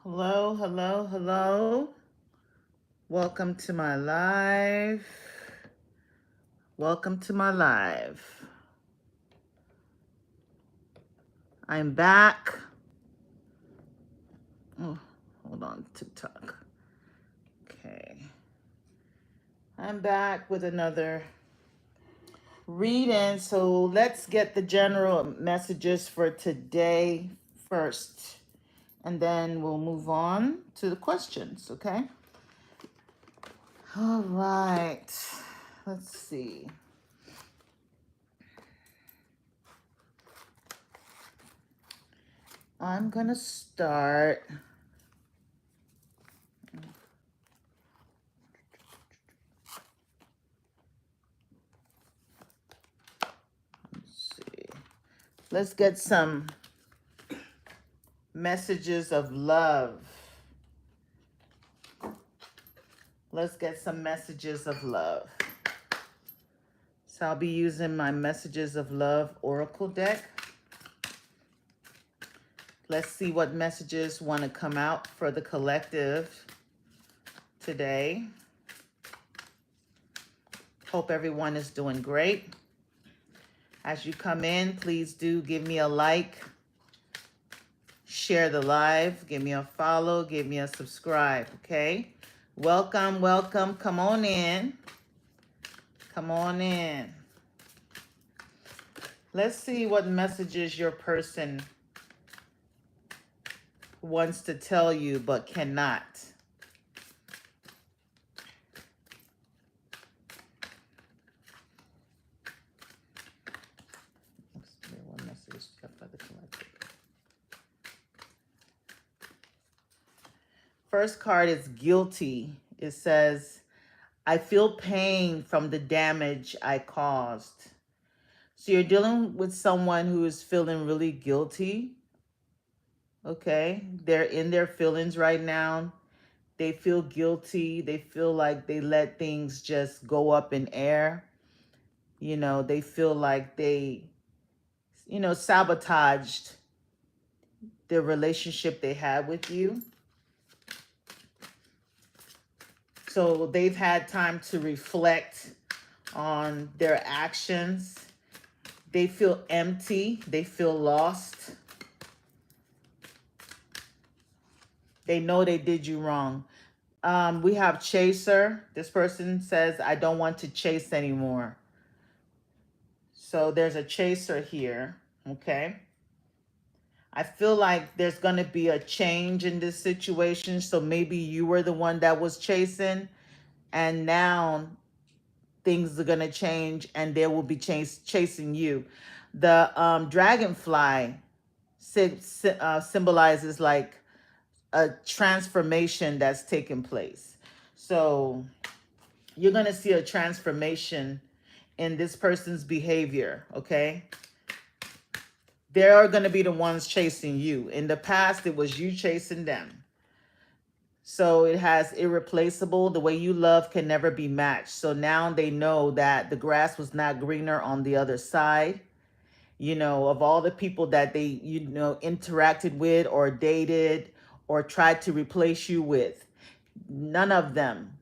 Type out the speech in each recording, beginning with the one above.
Hello, hello, hello. Welcome to my live. Welcome to my live. I'm back. Oh, hold on, TikTok. Okay. I'm back with another reading. So let's get the general messages for today first, and then we'll move on to the questions, okay? All right. Let's see. I'm going to start. Let's see. Let's get some messages of love. Let's get some messages of love. So I'll be using my Messages of Love Oracle deck. Let's see what messages want to come out for the collective today. Hope everyone is doing great. As you come in, please do give me a like, share the live, give me a follow, give me a subscribe, okay? Welcome, welcome. Come on in. Come on in. Let's see what messages your person wants to tell you but cannot. One message kept by the collective. First card is guilty. It says, I feel pain from the damage I caused. So you're dealing with someone who is feeling really guilty. Okay, they're in their feelings right now. They feel guilty. They feel like they let things just go up in air. You know, they feel like they, sabotaged the relationship they had with you. So they've had time to reflect on their actions. They feel empty. They feel lost. They know they did you wrong. We have chaser. This person says, I don't want to chase anymore. So there's a chaser here, okay? I feel like there's going to be a change in this situation. So maybe you were the one that was chasing, and now things are going to change and they will be chasing you. The dragonfly symbolizes like a transformation that's taking place. So you're going to see a transformation in this person's behavior, okay? They're going to be the ones chasing you. In the past, it was you chasing them. So it has irreplaceable. The way you love can never be matched. So now they know that the grass was not greener on the other side. You know, of all the people that they, interacted with or dated or tried to replace you with, none of them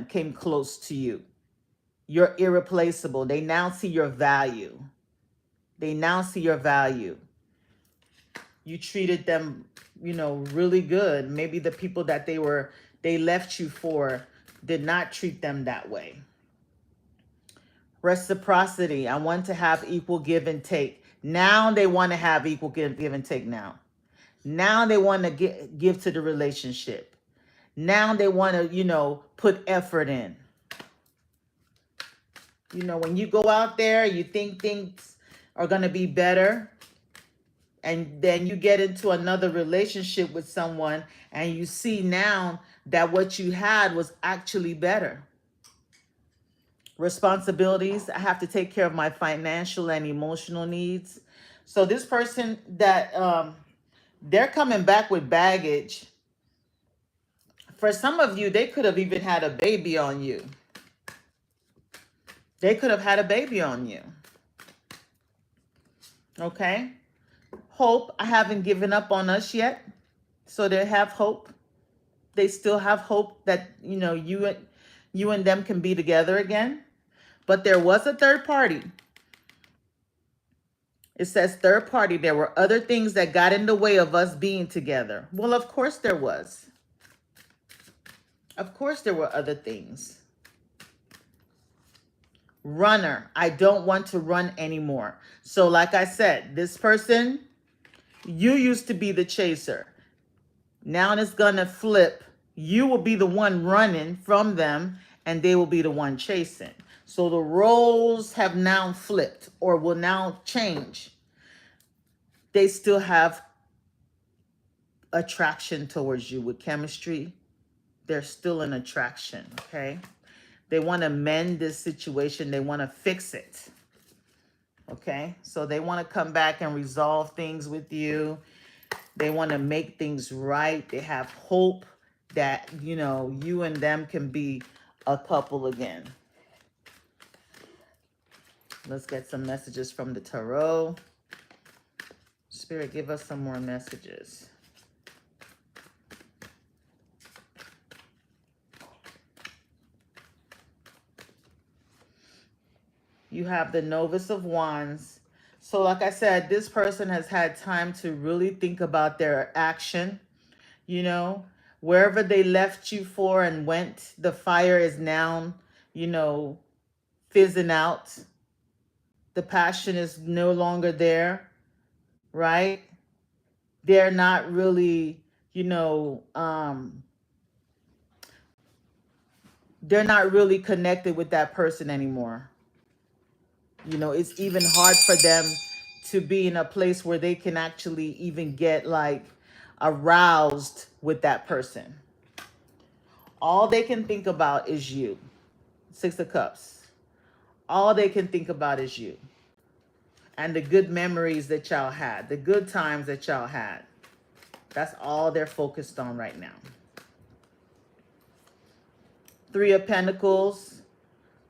came close to you. You're irreplaceable. They now see your value. They now see your value. You treated them, really good. Maybe the people that they left you for did not treat them that way. Reciprocity. I want to have equal give and take. Now they want to have equal give and take now. Now they want to give to the relationship. Now they want to, put effort in. When you go out there, you think things are going to be better. And then you get into another relationship with someone and you see now that what you had was actually better. Responsibilities. I have to take care of my financial and emotional needs. So this person that they're coming back with baggage. For some of you, they could have even had a baby on you. They could have had a baby on you. Okay? Hope, I haven't given up on us yet. So they have hope. They still have hope that, you and them can be together again. But there was a third party. It says third party. There were other things that got in the way of us being together. Well, of course there was. Of course there were other things. Runner. I don't want to run anymore. So like I said, this person, you used to be the chaser. Now it's going to flip. You will be the one running from them and they will be the one chasing. So the roles have now flipped or will now change. They still have attraction towards you with chemistry. There's still an attraction, okay? They want to mend this situation. They want to fix it, okay? So they want to come back and resolve things with you. They want to make things right. They have hope that, you and them can be a couple again. Let's get some messages from the tarot. Spirit, give us some more messages. You have the Novus of Wands. So like I said, this person has had time to really think about their action. Wherever they left you for and went, the fire is now, fizzing out. The passion is no longer there, right? They're not really, they're not really connected with that person anymore. It's even hard for them to be in a place where they can actually even get like aroused with that person. All they can think about is you. Six of Cups. All they can think about is you. And the good memories that y'all had. The good times that y'all had. That's all they're focused on right now. Three of Pentacles.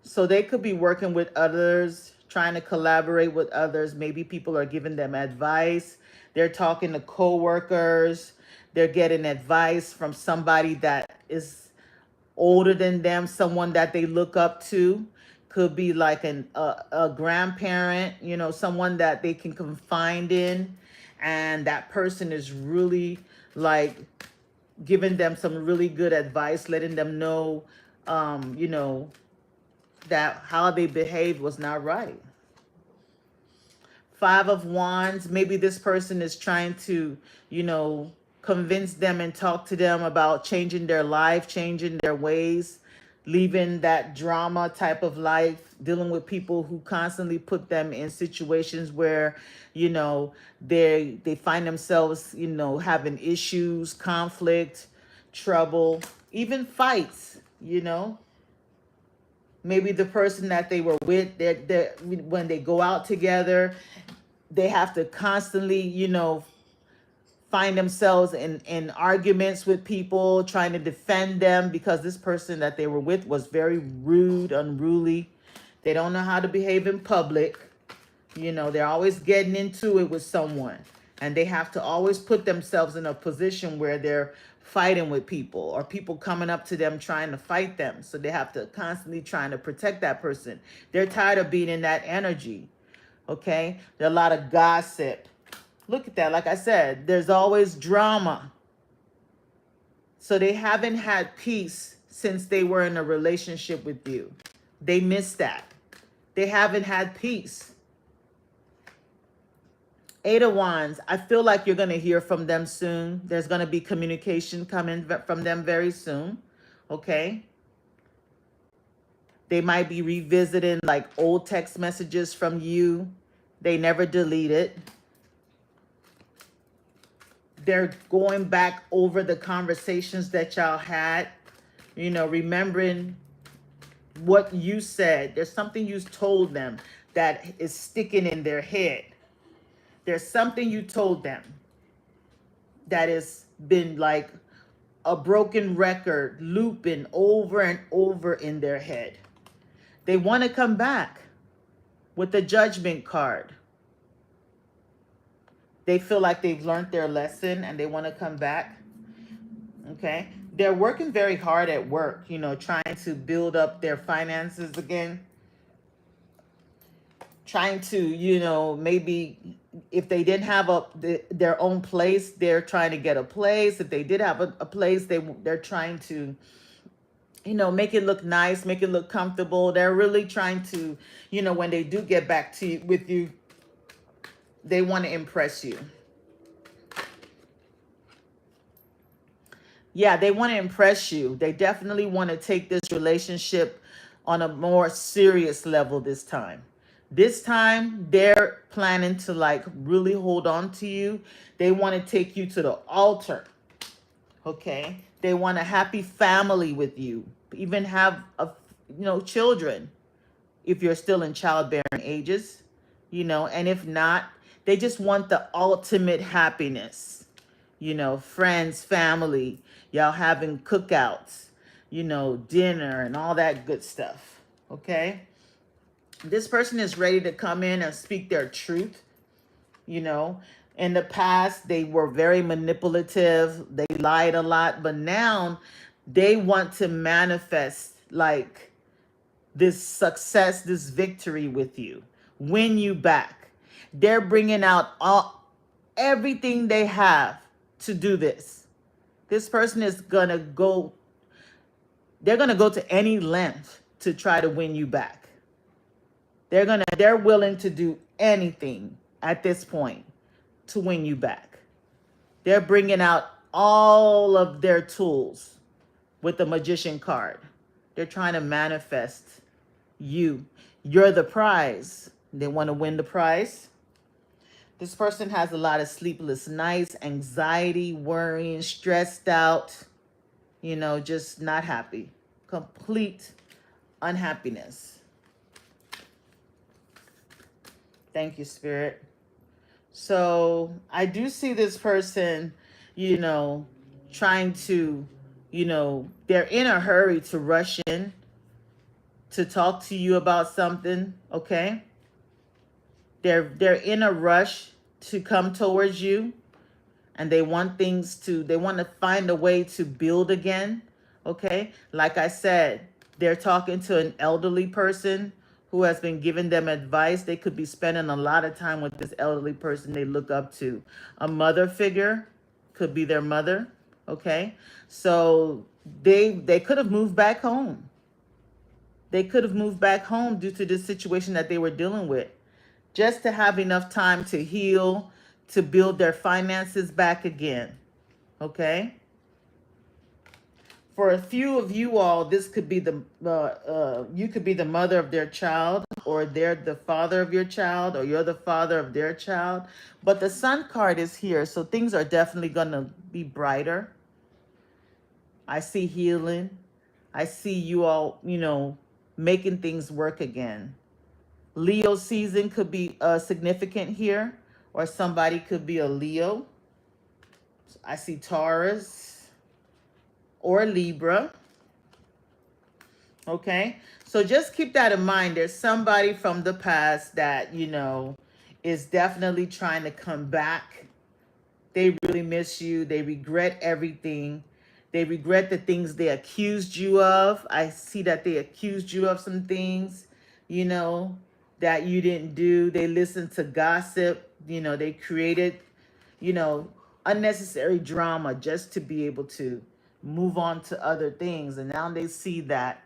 So they could be working with others, trying to collaborate with others. Maybe people are giving them advice. They're talking to co-workers. They're getting advice from somebody that is older than them, someone that they look up to. Could be like a grandparent, someone that they can confide in. And that person is really like giving them some really good advice, letting them know, that how they behaved was not right. Five of Wands. Maybe this person is trying to, convince them and talk to them about changing their life, changing their ways, leaving that drama type of life, dealing with people who constantly put them in situations where, they find themselves, having issues, conflict, trouble, even fights, Maybe the person that they were with, when they go out together, they have to constantly, find themselves in arguments with people, trying to defend them because this person that they were with was very rude, unruly. They don't know how to behave in public. They're always getting into it with someone. And they have to always put themselves in a position where they're fighting with people or people coming up to them trying to fight them. So they have to constantly trying to protect that person. They're tired of being in that energy. Okay? There's a lot of gossip. Look at that. Like I said, there's always drama. So they haven't had peace since they were in a relationship with you. They missed that. They haven't had peace. Eight of Wands. I feel like you're going to hear from them soon. There's going to be communication coming from them very soon. Okay? They might be revisiting like old text messages from you. They never delete it. They're going back over the conversations that y'all had, remembering what you said. There's something you told them that is sticking in their head. There's something you told them that has been like a broken record looping over and over in their head. They want to come back with the Judgment card. They feel like they've learned their lesson and they want to come back. Okay. They're working very hard at work, you know, trying to build up their finances again, trying to, you know, maybe if they didn't have their own place, they're trying to get a place. If they did have a place, they're trying to, you know, make it look nice, make it look comfortable. They're really trying to, you know, when they do get back to you, with you, they want to impress you. Yeah, they want to impress you. They definitely want to take this relationship on a more serious level this time. This time, they're planning to like really hold on to you. They want to take you to the altar. Okay? They want a happy family with you. Even have you know, children if you're still in childbearing ages, you know, and if not, they just want the ultimate happiness. You know, friends, family, y'all having cookouts, you know, dinner and all that good stuff. Okay? This person is ready to come in and speak their truth. You know, in the past, they were very manipulative, they lied a lot, but now they want to manifest like this success, this victory with you, win you back. They're bringing out everything they have to do this. This person is going to go, they're going to go to any length to try to win you back. They're willing to do anything at this point to win you back. They're bringing out all of their tools with the magician card. They're trying to manifest you. You're the prize. They want to win the prize. This person has a lot of sleepless nights, anxiety, worrying, stressed out, you know, just not happy. Complete unhappiness. Thank you, Spirit. So I do see this person, you know, trying to, you know, they're in a hurry to rush in to talk to you about something, okay? They're in a rush to come towards you, and they want to find a way to build again, okay? Like I said, they're talking to an elderly person who has been giving them advice. They could be spending a lot of time with this elderly person they look up to. A mother figure could be their mother, okay? So they could have moved back home. They could have moved back home due to the situation that they were dealing with, just to have enough time to heal, to build their finances back again. Okay? For a few of you all, this could be you could be the mother of their child, or they're the father of your child, or you're the father of their child. But the Sun card is here, so things are definitely going to be brighter. I see healing. I see you all, you know, making things work again. Leo season could be significant here, or somebody could be a Leo. I see Taurus or Libra. Okay, so just keep that in mind. There's somebody from the past that, you know, is definitely trying to come back. They really miss you. They regret everything. They regret the things they accused you of. I see that they accused you of some things, you know, that you didn't do. They listened to gossip. You know, they created, you know, unnecessary drama just to be able to move on to other things. And now they see that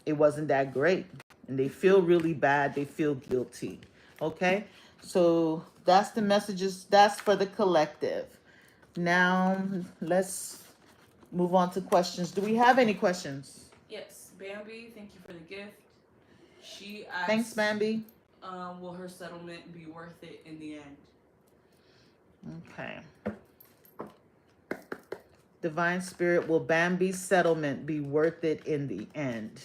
it wasn't that great. And they feel really bad. They feel guilty. Okay? So that's the messages. That's for the collective. Now, let's move on to questions. Do we have any questions? Yes, Bambi, thank you for the gift. She asked, Thanks, Bambi. will her settlement be worth it in the end? Okay. Divine Spirit, will Bambi's settlement be worth it in the end?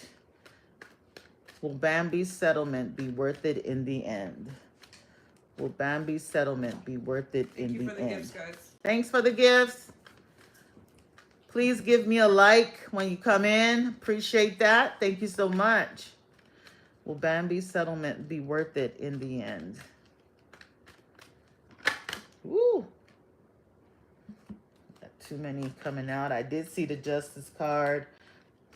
Will Bambi's settlement be worth it in the end? Will Bambi's settlement be worth it in the end? Thank you for the gifts, guys. Thanks for the gifts. Please give me a like when you come in. Appreciate that. Thank you so much. Will Bambi's settlement be worth it in the end? Woo. That too many coming out. I did see the Justice card.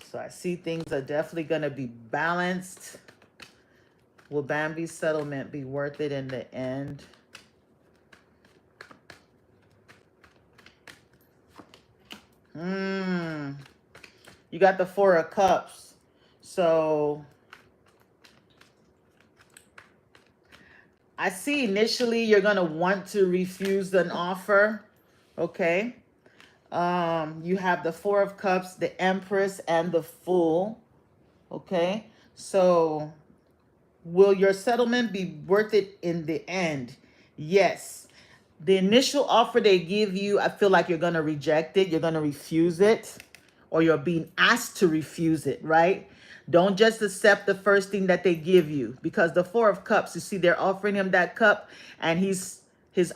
So I see things are definitely going to be balanced. Will Bambi's settlement be worth it in the end? You got the Four of Cups. So I see initially you're going to want to refuse an offer. Okay. You have the Four of Cups, the Empress, and the Fool. Okay. So will your settlement be worth it in the end? Yes. The initial offer they give you, I feel like you're going to reject it. You're going to refuse it, or you're being asked to refuse it, right? Don't just accept the first thing that they give you, because the Four of Cups, you see, they're offering him that cup and his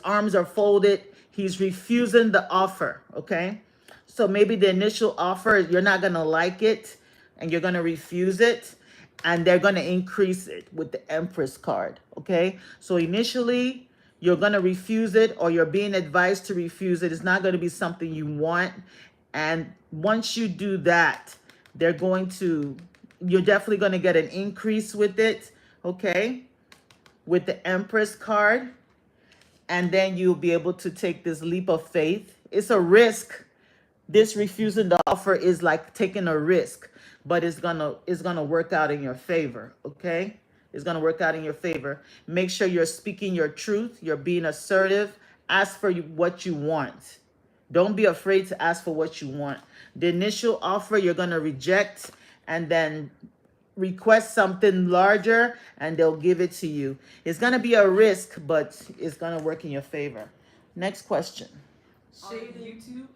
arms are folded. He's refusing the offer, okay? So maybe the initial offer, you're not going to like it and you're going to refuse it, and they're going to increase it with the Empress card, okay? So initially, you're going to refuse it, or you're being advised to refuse it. It's not going to be something you want. And once you do that, you're definitely going to get an increase with it, okay? With the Empress card. And then you'll be able to take this leap of faith. It's a risk. This refusing the offer is like taking a risk, but it's gonna work out in your favor, okay? It's gonna work out in your favor. Make sure you're speaking your truth. You're being assertive. Ask for what you want. Don't be afraid to ask for what you want. The initial offer you're gonna reject, and then request something larger, and they'll give it to you. It's gonna be a risk, but it's gonna work in your favor. Next question. On YouTube.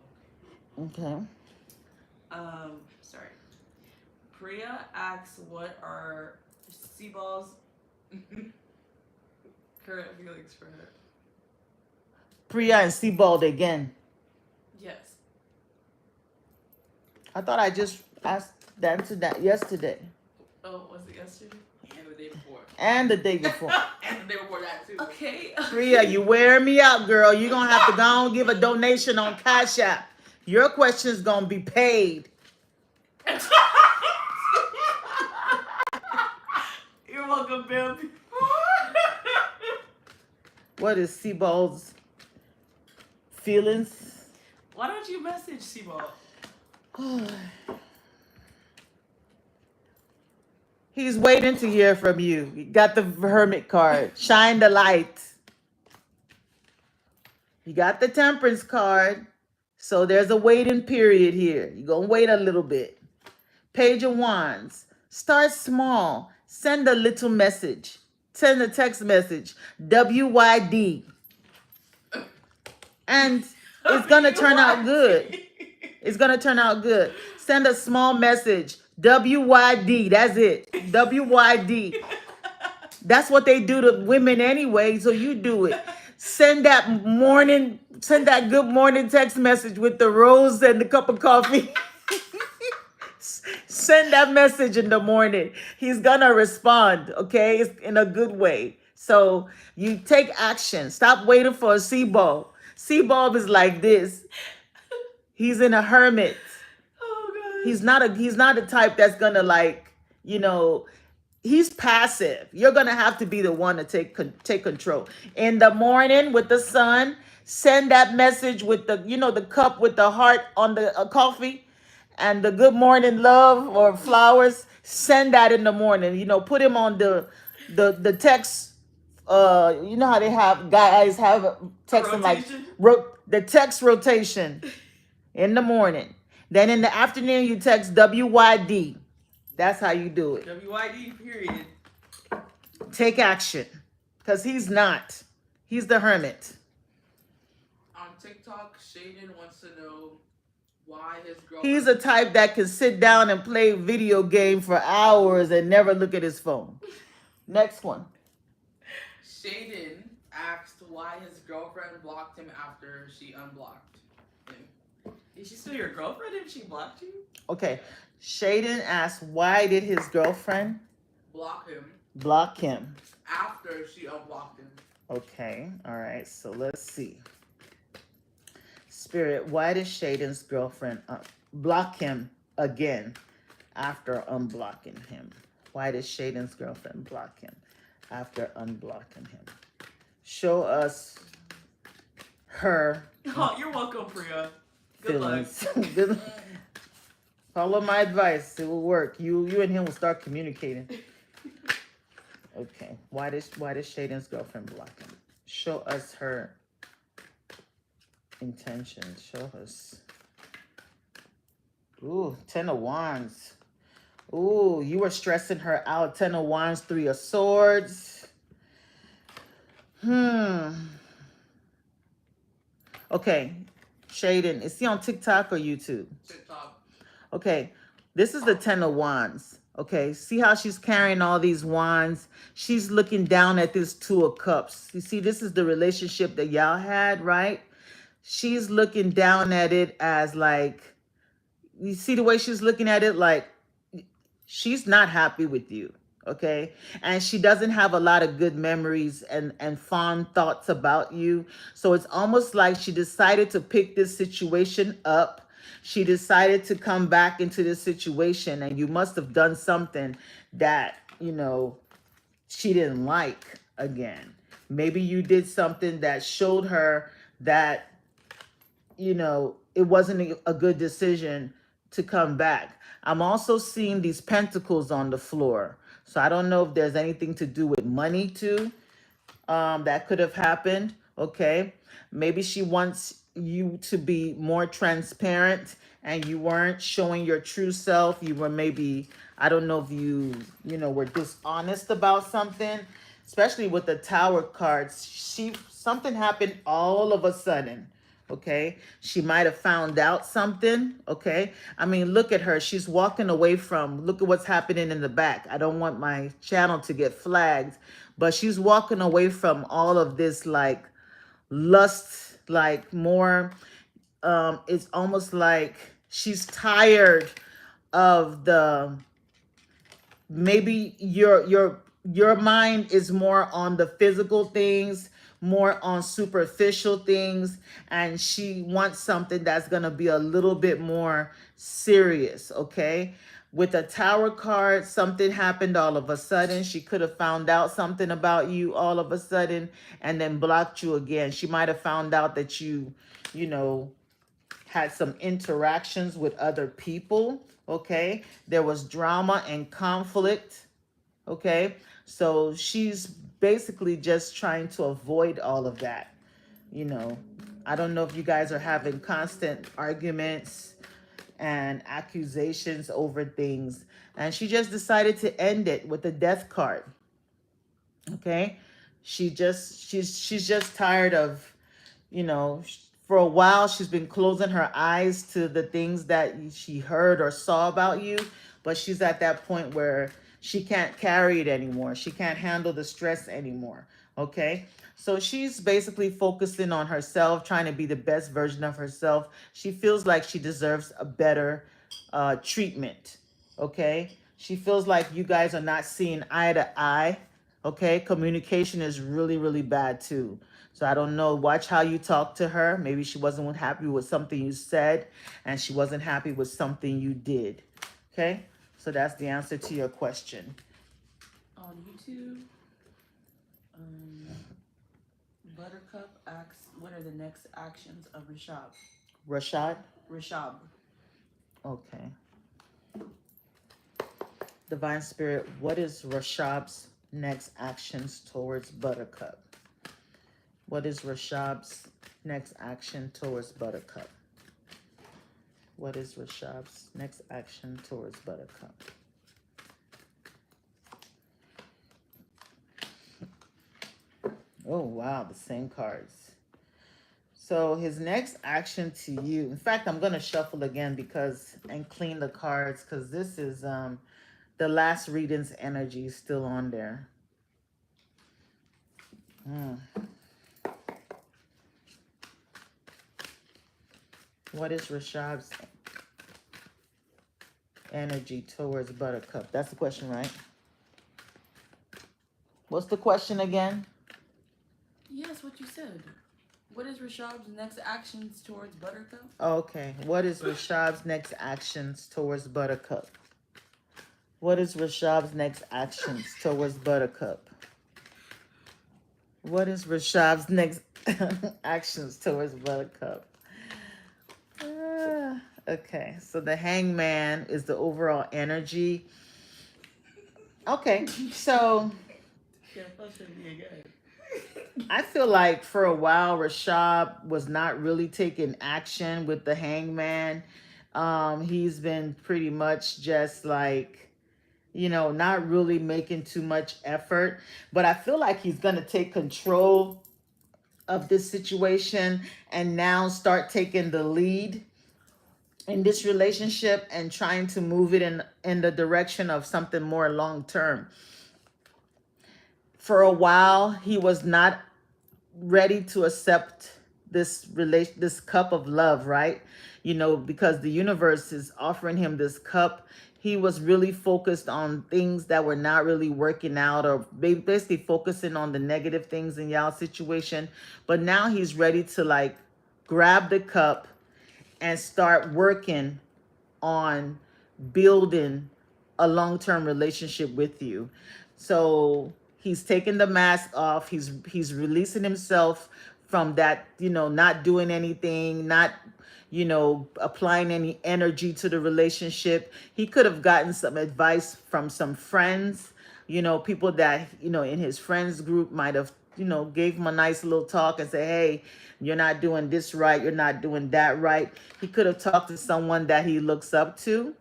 Okay. Sorry. Priya asks, what are Seaball's current feelings for her? Priya and Sebald again. Yes. I thought I just answered that yesterday. Oh, was it yesterday? And the day before. And the day before. And the day before that, too. Okay. Priya, you wear me out, girl. You're going to have to go and give a donation on Cash App. Your question is going to be paid. You're welcome, Bill. What is Sebald's feelings? Why don't you message Seaball? He's waiting to hear from you. You got the Hermit card. Shine the light. You got the Temperance card. So there's a waiting period here. You're going to wait a little bit. Page of Wands. Start small. Send a little message. Send a text message. WYD. And it's going to turn out good. It's going to turn out good. Send a small message. WYD. That's it. WYD. That's what they do to women anyway, so you do it. Send that good morning text message with the rose and the cup of coffee. Send that message in the morning. He's gonna respond, okay? It's in a good way. So you take action. Stop waiting for a Seabulb. Seabulb is like this. He's in a hermit. Oh, God. He's not a type that's gonna he's passive. You're gonna have to be the one to take control. In the morning with the sun, send that message with the cup with the heart on the coffee, and the good morning love or flowers. Send that in the morning. Put him on the text. You know how they have guys have texting like the text rotation in the morning. Then in the afternoon you text WYD. That's how you do it. WYD, period. Take action. Because he's not. He's the hermit. On TikTok, Shaden wants to know why his girl. He's a type that can sit down and play video game for hours and never look at his phone. Next one. Shaden asked why his girlfriend blocked him after she unblocked him. Is she still your girlfriend if she blocked you? Okay. Shaden asked, why did his girlfriend block him after she unblocked him? Okay. All right. So let's see. Spirit, why did Shaden's girlfriend block him again after unblocking him? Why did Shaden's girlfriend block him after unblocking him? Show us her Oh, you're welcome, Priya. Good luck. feelings. Good- Follow my advice. It will work. You and him will start communicating. Okay. Why did Shaden's girlfriend block him? Show us her intentions. Show us. Ooh, 10 of Wands. Ooh, you were stressing her out. 10 of Wands, 3 of Swords. Okay. Shaden, is he on TikTok or YouTube? TikTok. Okay, this is the 10 of Wands. Okay, see how she's carrying all these wands? She's looking down at this 2 of Cups. You see, this is the relationship that y'all had, right? She's looking down at it as like, you see the way she's looking at it? Like, she's not happy with you, okay? And she doesn't have a lot of good memories and fond thoughts about you. So it's almost like she decided to pick this situation up. She decided to come back into this situation, and you must have done something that, you know, she didn't like again. Maybe you did something that showed her that, you know, it wasn't a good decision to come back. I'm also seeing these pentacles on the floor. So I don't know if there's anything to do with money too. That could have happened. Okay. Maybe she wants you to be more transparent and you weren't showing your true self. You were maybe, I don't know if you were dishonest about something, especially with the Tower cards. Something happened all of a sudden. Okay. She might have found out something. Okay. I mean, look at her. She's walking away from, look at what's happening in the back. I don't want my channel to get flagged, but she's walking away from all of this, like lust, like more, it's almost like she's tired of the, maybe your mind is more on the physical things, more on superficial things, and she wants something that's going to be a little bit more serious. Okay, with the Tower card, something happened all of a sudden. She could have found out something about you all of a sudden and then blocked you again. She might have found out that you had some interactions with other people. Okay, there was drama and conflict. Okay, so she's basically just trying to avoid all of that. I don't know if you guys are having constant arguments and accusations over things, and she just decided to end it with the Death card. Okay, she's just tired of, for a while she's been closing her eyes to the things that she heard or saw about you, but she's at that point where she can't carry it anymore. She can't handle the stress anymore. Okay, so she's basically focusing on herself, trying to be the best version of herself. She feels like she deserves a better treatment. Okay, she feels like you guys are not seeing eye to eye. Okay, communication is really, really bad too. So I don't know. Watch how you talk to her. Maybe she wasn't happy with something you said, and she wasn't happy with something you did. Okay, so that's the answer to your question. On YouTube, Buttercup asks, what are the next actions of Rashab? Rashad? Rashab. Okay. Divine Spirit, what is Rashab's next actions towards Buttercup? What is Rashab's next action towards Buttercup? What is Rashab's next action towards Buttercup? Oh, wow, the same cards. So his next action to you, in fact, I'm going to shuffle again and clean the cards, because this is the last reading's energy is still on there. What is Rashab's energy towards Buttercup? That's the question, right? What's the question again? Yes, what you said. What is Rashab's next actions towards Buttercup? Okay. What is Rashab's next actions towards Buttercup? What is Rashab's next actions towards Buttercup? What is Rashab's next actions towards Buttercup? Okay, so the hangman is the overall energy. Okay, so I feel like for a while Rashab was not really taking action with the hangman. He's been pretty much just like, not really making too much effort. But I feel like he's gonna take control of this situation and now start taking the lead in this relationship and trying to move it in the direction of something more long term. For a while, he was not ready to accept this cup of love, right? Because the universe is offering him this cup. He was really focused on things that were not really working out, or basically focusing on the negative things in y'all situation. But now he's ready to like grab the cup and start working on building a long-term relationship with you. So he's taking the mask off. He's releasing himself from that, not doing anything, not, applying any energy to the relationship. He could have gotten some advice from some friends, people that, in his friends group might have, gave him a nice little talk and say, hey, you're not doing this right. You're not doing that right. He could have talked to someone that he looks up to.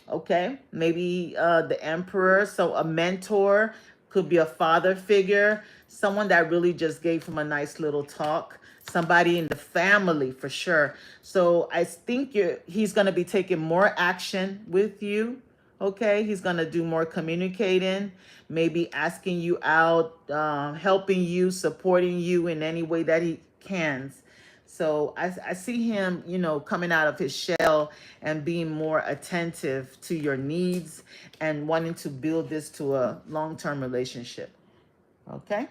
Okay, maybe the emperor. So a mentor could be a father figure, someone that really just gave him a nice little talk, somebody in the family for sure. So I think he's going to be taking more action with you. Okay, he's going to do more communicating, maybe asking you out, helping you, supporting you in any way that he can. So I see him, coming out of his shell and being more attentive to your needs and wanting to build this to a long-term relationship. Okay?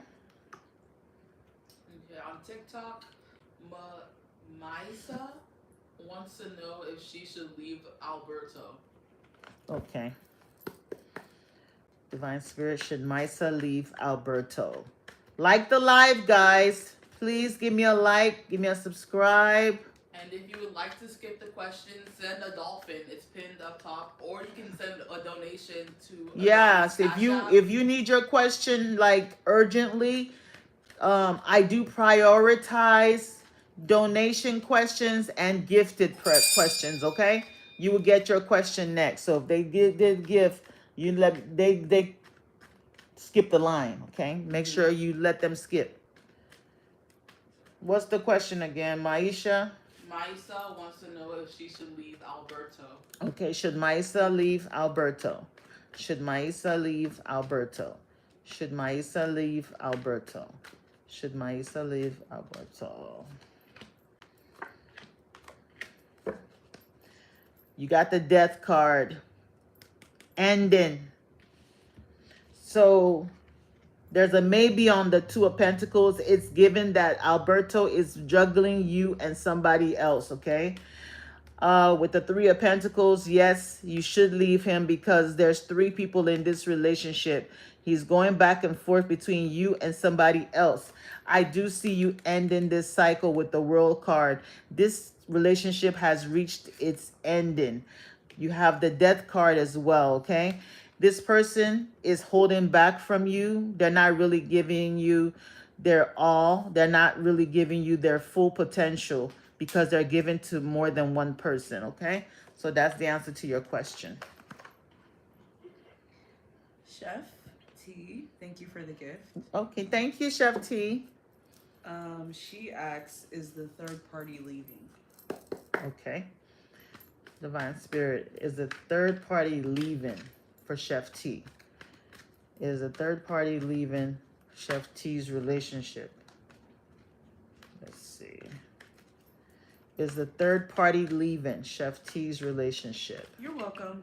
Okay, on TikTok, Maisa wants to know if she should leave Alberto. Okay. Divine Spirit, should Maisa leave Alberto? Like the live, guys. Please give me a like, give me a subscribe. And if you would like to skip the question, send a dolphin. It's pinned up top, or you can send a donation to. Yes, if you need your question like urgently, I do prioritize donation questions and gifted questions. Okay, you will get your question next. So if they did gift, you let they skip the line. Okay, make sure you let them skip. What's the question again, Maisha? Maisa wants to know if she should leave Alberto. Okay, should Maisa leave Alberto? Should Maisa leave Alberto? Should Maisa leave Alberto? Should Maisa leave Alberto? You got the death card. Ending. So there's a maybe on the Two of Pentacles. It's given that Alberto is juggling you and somebody else, okay? With the Three of Pentacles, yes, you should leave him because there's three people in this relationship. He's going back and forth between you and somebody else. I do see you ending this cycle with the World card. This relationship has reached its ending. You have the Death card as well, okay? This person is holding back from you. They're not really giving you their all. They're not really giving you their full potential because they're given to more than one person, okay? So that's the answer to your question. Chef T, thank you for the gift. Okay, thank you, Chef T. She asks, is the third party leaving? Okay. Divine Spirit, is the third party leaving for Chef T? Is a third party leaving Chef T's relationship? Let's see. Is the third party leaving Chef T's relationship? You're welcome.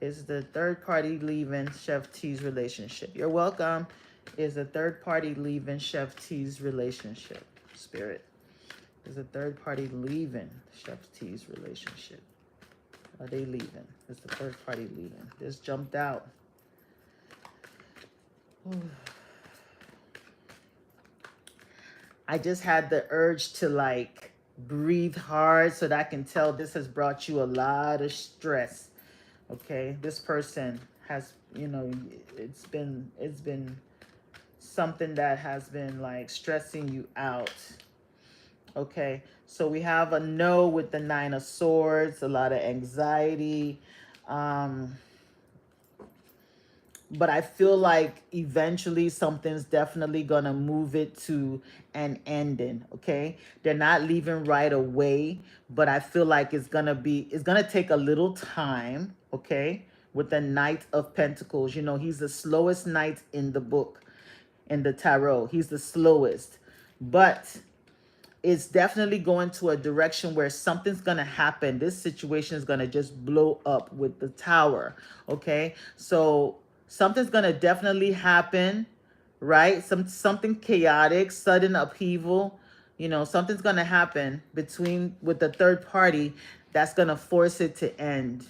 Is the third party leaving Chef T's relationship? You're welcome. Is the third party leaving Chef T's relationship? Spirit. Is a third party leaving Chef T's relationship? Are they leaving? Is the third party leaving? This jumped out. I just had the urge to like breathe hard so that I can tell this has brought you a lot of stress. Okay, this person has, you know, it's been something that has been like stressing you out. Okay, so we have a no with the 9 of Swords, a lot of anxiety. But I feel like eventually something's definitely gonna move it to an ending. Okay, they're not leaving right away, but I feel like it's gonna take a little time. Okay, with the Knight of Pentacles, you know, he's the slowest knight in the book, in the tarot. He's the slowest, but it's definitely going to a direction where something's going to happen. This situation is going to just blow up with the Tower. Okay, so something's going to definitely happen, right? Something chaotic, sudden upheaval, you know, something's going to happen with the third party that's going to force it to end.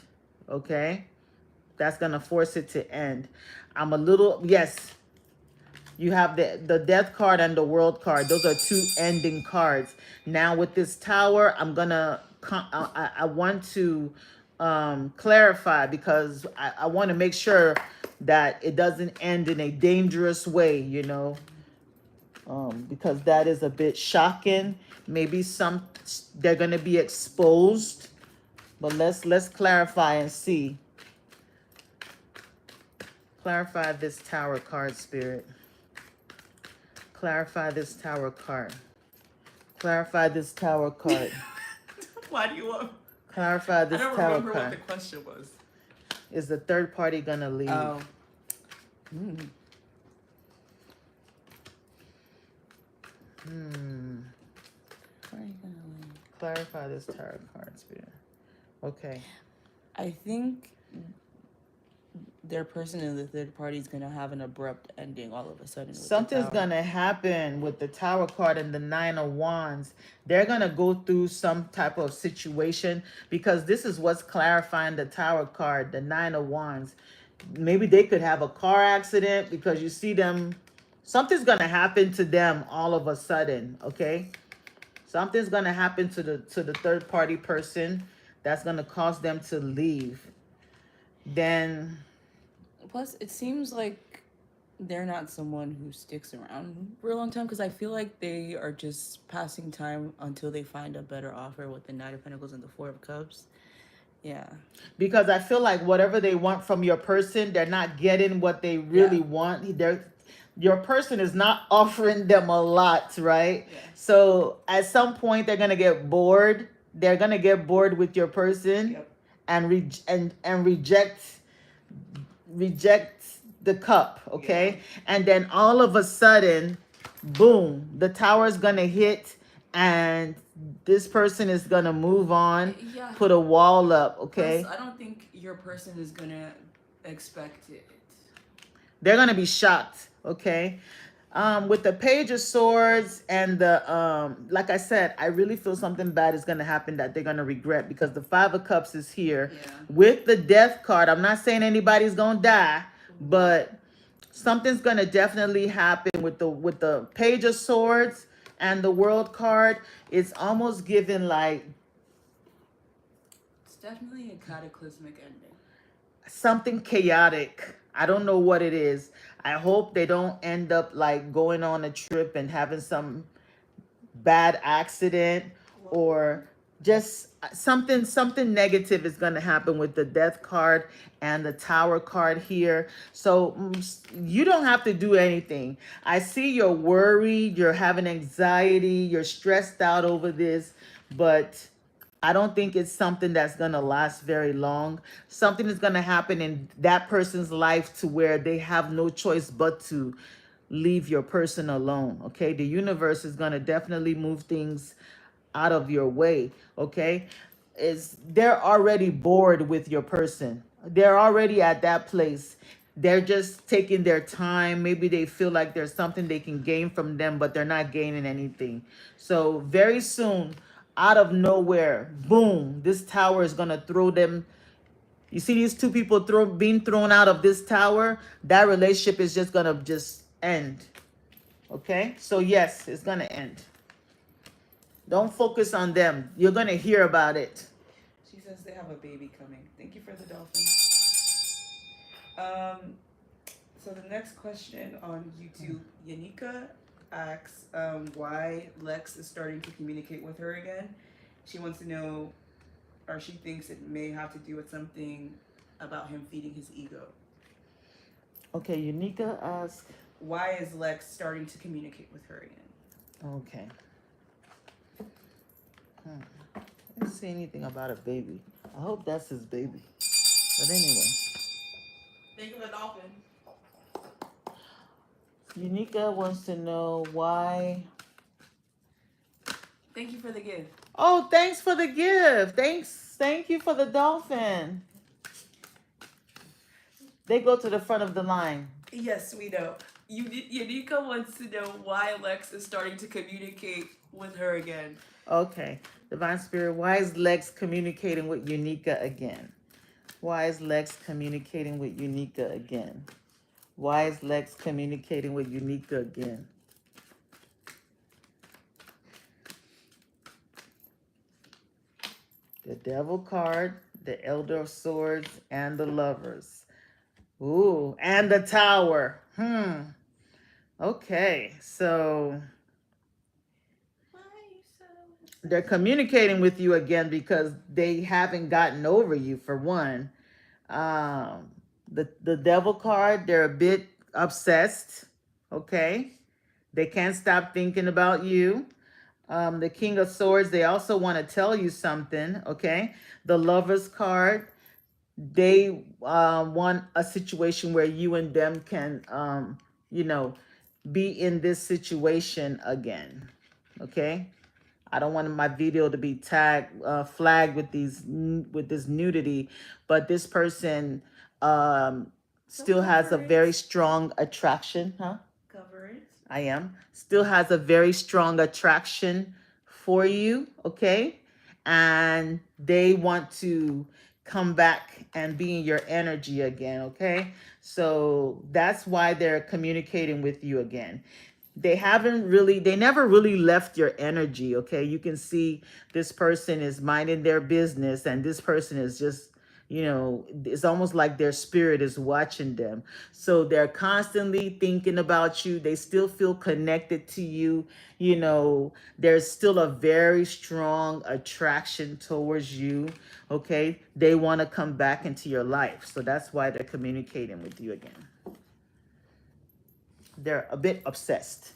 Okay, that's going to force it to end. Yes, you have the Death card and the World card. Those are two ending cards. Now with this Tower, I want to clarify, because I want to make sure that it doesn't end in a dangerous way, you know, because that is a bit shocking. Maybe they're going to be exposed, but let's clarify and see. Clarify this Tower card, Spirit. Clarify this Tower card. Clarify this Tower card. Why do you want? Clarify this I don't Tower remember card. what the question was. Is the third party gonna leave? Oh. Where are you gonna leave? Clarify this Tower card, Spirit. Okay. I think their person in the third party is gonna have an abrupt ending all of a sudden. Something's gonna happen with the Tower card and the 9 of Wands. They're gonna go through some type of situation, because this is what's clarifying the Tower card, the 9 of Wands. Maybe they could have a car accident, because you see them. Something's gonna happen to them all of a sudden. Okay, something's gonna happen to the third party person that's gonna cause them to leave. Then. Plus, it seems like they're not someone who sticks around for a long time, because I feel like they are just passing time until they find a better offer with the Knight of Pentacles and the Four of Cups. Yeah. Because I feel like whatever they want from your person, they're not getting what they really want. Your person is not offering them a lot, right? Yeah. So at some point they're gonna get bored. They're gonna get bored with your person. Yep. and reject the cup. Okay, and then all of a sudden, boom, the Tower's gonna hit, and this person is gonna move on, put a wall up. Okay, Plus, I don't think your person is gonna expect it. they're gonna be shocked. Okay, with the Page of Swords and the like I said, I really feel something bad is gonna happen that they're gonna regret, because the 5 of Cups is here with the Death card. I'm not saying anybody's gonna die, but something's gonna definitely happen with the Page of Swords and the World card. It's almost given like It's definitely a cataclysmic ending. something chaotic. I don't know what it is. I hope they don't end up like going on a trip and having some bad accident, or just something negative is going to happen with the Death card and the Tower card here. So you don't have to do anything. I see you're worried, you're having anxiety, you're stressed out over this, but I don't think it's something that's going to last very long. Something is going to happen in that person's life to where they have no choice but to leave your person alone. Okay, the universe is going to definitely move things out of your way. Okay, they're already bored with your person. They're already at that place. they're just taking their time. Maybe they feel like there's something they can gain from them, but they're not gaining anything. So very soon, out of nowhere, boom, this tower is gonna throw them. You see these two people being thrown out of this tower, that relationship is just gonna just end. Okay? So yes, it's gonna end. Don't focus on them. You're gonna hear about it. She says they have a baby coming. Thank you for the dolphin. So the next question on YouTube, Yanika asks why Lex is starting to communicate with her again. She wants to know, or she thinks it may have to do with something about him feeding his ego. Okay, Unica asks. Why is Lex starting to communicate with her again? Okay. I didn't see anything about a baby. I hope that's his baby. But anyway. Think of a dolphin. Unica wants to know why. Thank you for the gift. Oh, thanks for the gift. Thank you for the dolphin. They go to the front of the line. Yes, we know. Yanika wants to know why Lex is starting to communicate with her again. Okay. Divine Spirit, why is Lex communicating with Unica again? Why is Lex communicating with Unica again? Why is Lex communicating with Unica again? The Devil card, the Elder of Swords, and the Lovers. Ooh, and the Tower. Okay, so they're communicating with you again because they haven't gotten over you, for one. The Devil card, they're a bit obsessed. Okay, they can't stop thinking about you. The King of Swords, they also want to tell you something. Okay, the Lovers card, they want a situation where you and them can be in this situation again. Okay, I don't want my video to be flagged with this nudity, but this person still has a very strong attraction. Cover it. I am. Still has a very strong attraction for you, okay? And they want to come back and be in your energy again, okay? So that's why they're communicating with you again. They never really left your energy, okay? You can see this person is minding their business and this person is just, it's almost like their spirit is watching them. So they're constantly thinking about you. They still feel connected to you. There's still a very strong attraction towards you, okay? They want to come back into your life. So that's why they're communicating with you again. They're a bit obsessed.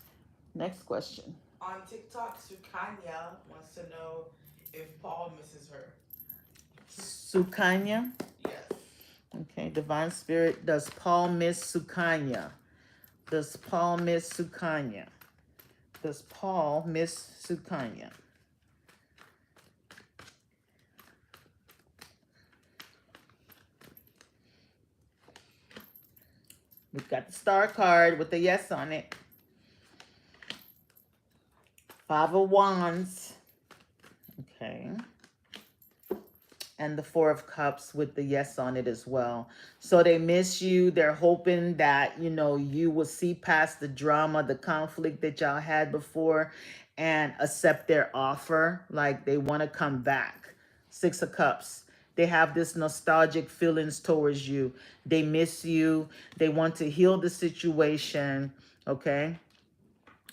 Next question. On TikTok, Sukanya wants to know if Paul misses her. Sukanya? Yes. Okay, Divine Spirit, does Paul miss Sukanya? Does Paul miss Sukanya? Does Paul miss Sukanya? We've got the star card with the yes on it. 5 of Wands. Okay. And the 4 of Cups with the yes on it as well. So they miss you. They're hoping that, you will see past the drama, the conflict that y'all had before and accept their offer. Like they want to come back. 6 of Cups. They have this nostalgic feelings towards you. They miss you. They want to heal the situation. Okay.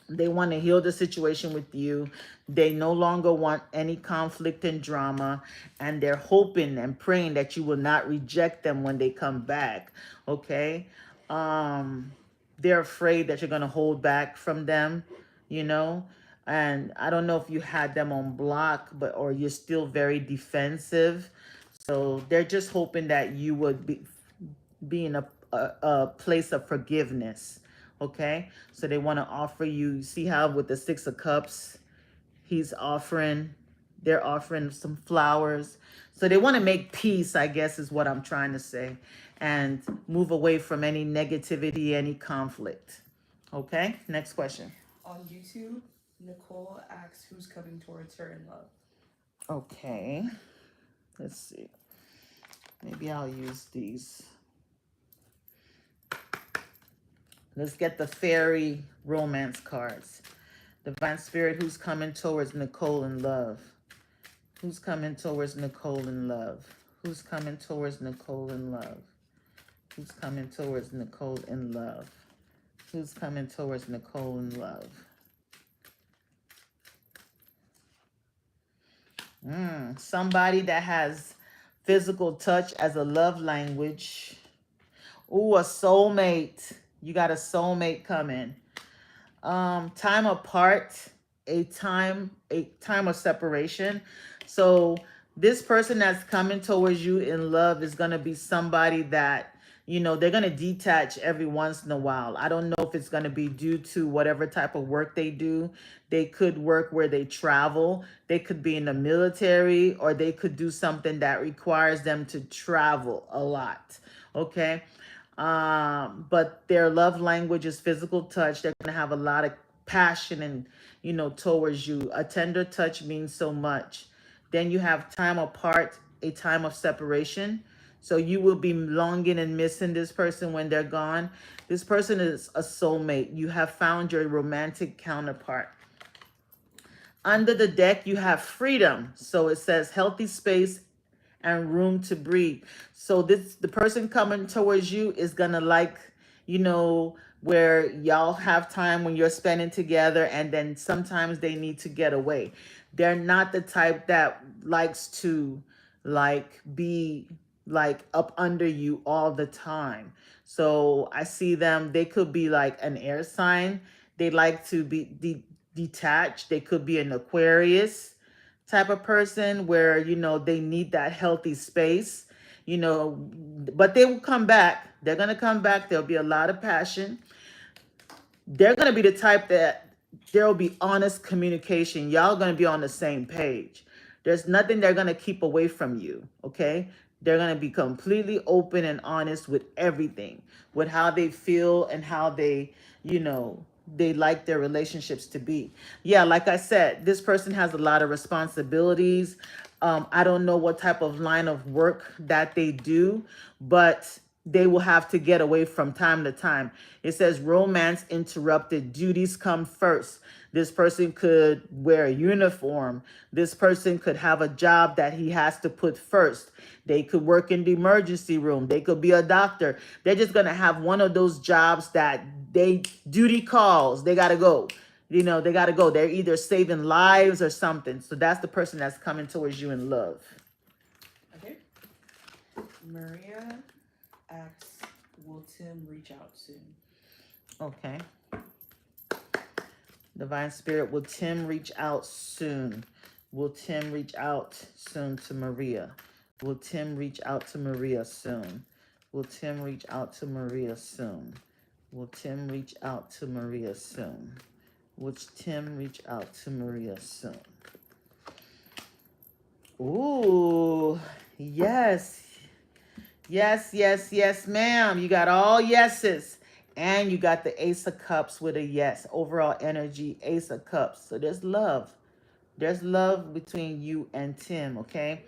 They want to heal the situation with you. They no longer want any conflict and drama. And they're hoping and praying that you will not reject them when they come back. Okay. They're afraid that you're going to hold back from them, And I don't know if you had them on block, or you're still very defensive. So they're just hoping that you would be in a place of forgiveness. Okay, so they want to offer you, see how with the 6 of Cups, he's offering They're offering some flowers. So they want to make peace, I guess is what I'm trying to say, and move away from any negativity, any conflict. Okay, next question. On YouTube, Nicole asks who's coming towards her in love. Okay, let's see. Maybe I'll use these. Let's get the fairy romance cards. Divine Spirit, who's coming towards Nicole in love? Who's coming towards Nicole in love? Who's coming towards Nicole in love? Who's coming towards Nicole in love? Who's coming towards Nicole in love? Somebody that has physical touch as a love language. Ooh, a soulmate. You got a soulmate coming. Time apart, a time of separation. So this person that's coming towards you in love is going to be somebody that, you know, they're going to detach every once in a while. I don't know if it's going to be due to whatever type of work they do. They could work where they travel. They could be in the military, or they could do something that requires them to travel a lot. Okay. But their love language is physical touch. They're going to have a lot of passion and, you know, towards you. A tender touch means so much. Then you have time apart, a time of separation. So you will be longing and missing this person when they're gone. This person is a soulmate. You have found your romantic counterpart. Under the deck, you have freedom. So it says healthy space and room to breathe. So the person coming towards you is gonna like, you know, where y'all have time when you're spending together, and then sometimes they need to get away. They're not the type that likes to like be like up under you all the time. So I see them, they could be like an air sign. They like to be detached. They could be an Aquarius type of person where, you know, they need that healthy space, you know, but they will come back. They're going to come back. There'll be a lot of passion. They're going to be the type that there'll be honest communication. Y'all going to be on the same page. There's nothing they're going to keep away from you. Okay. They're going to be completely open and honest with everything, with how they feel and how they, you know, they like their relationships to be. Yeah, like I said, this person has a lot of responsibilities. I don't know what type of line of work that they do, but they will have to get away from time to time. It says romance interrupted, duties come first. This person could wear a uniform. This person could have a job that he has to put first. They could work in the emergency room. They could be a doctor. They're just going to have one of those jobs that they duty calls. They got to go. You know, they got to go. They're either saving lives or something. So that's the person that's coming towards you in love. Okay. Maria asks, will Tim reach out soon? Okay. Divine Spirit, will Tim reach out soon? Will Tim reach out soon to Maria? Will Tim reach out to Maria soon? Will Tim reach out to Maria soon? Will Tim reach out to Maria soon? Will Tim reach out to Maria soon? Ooh, yes. Yes, yes, yes, ma'am. You got all yeses. And you got the Ace of Cups with a yes. Overall energy, Ace of Cups. So there's love. There's love between you and Tim, okay?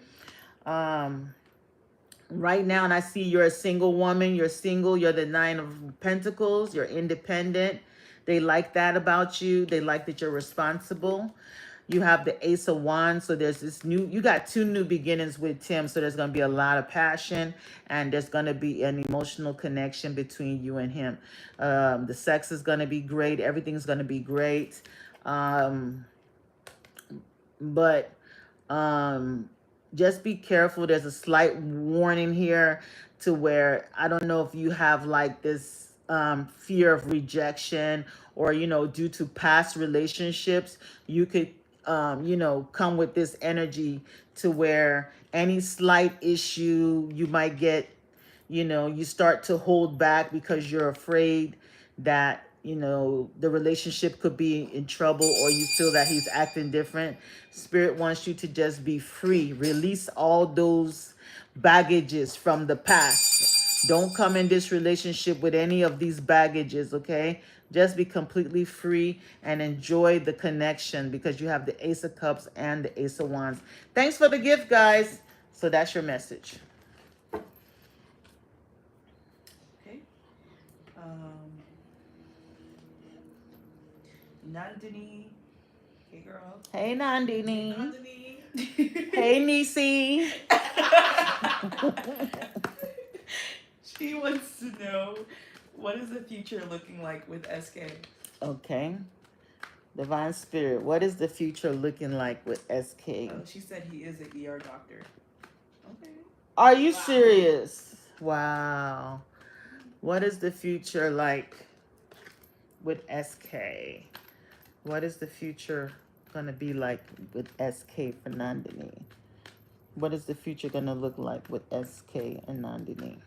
Right now, and I see you're a single woman. You're single. You're the Nine of Pentacles. You're independent. They like that about you. They like that you're responsible. You have the Ace of Wands. So there's this new, you got two new beginnings with Tim. So there's going to be a lot of passion, and there's going to be an emotional connection between you and him. The sex is going to be great. Everything's going to be great. But just be careful. There's a slight warning here to where I don't know if you have like this fear of rejection, or, you know, due to past relationships, you could, you know, come with this energy to where any slight issue you might get, you know, you start to hold back because you're afraid that you know, the relationship could be in trouble, or you feel that he's acting different. Spirit wants you to just be free. Release all those baggages from the past. Don't come in this relationship with any of these baggages, okay? Just be completely free and enjoy the connection, because you have the Ace of Cups and the Ace of Wands. Thanks for the gift, guys. So that's your message. Okay. Nandini. Hey, girl. Hey, Nandini. Nandini. Hey, Nisi. She wants to know, what is the future looking like with SK? Okay. Divine Spirit, what is the future looking like with SK? Oh, she said he is an ER doctor. Okay. Are you Wow. serious? Wow. What is the future like with SK? What is the future gonna be like with SK for Nandini? What is the future gonna look like with SK and Nandini?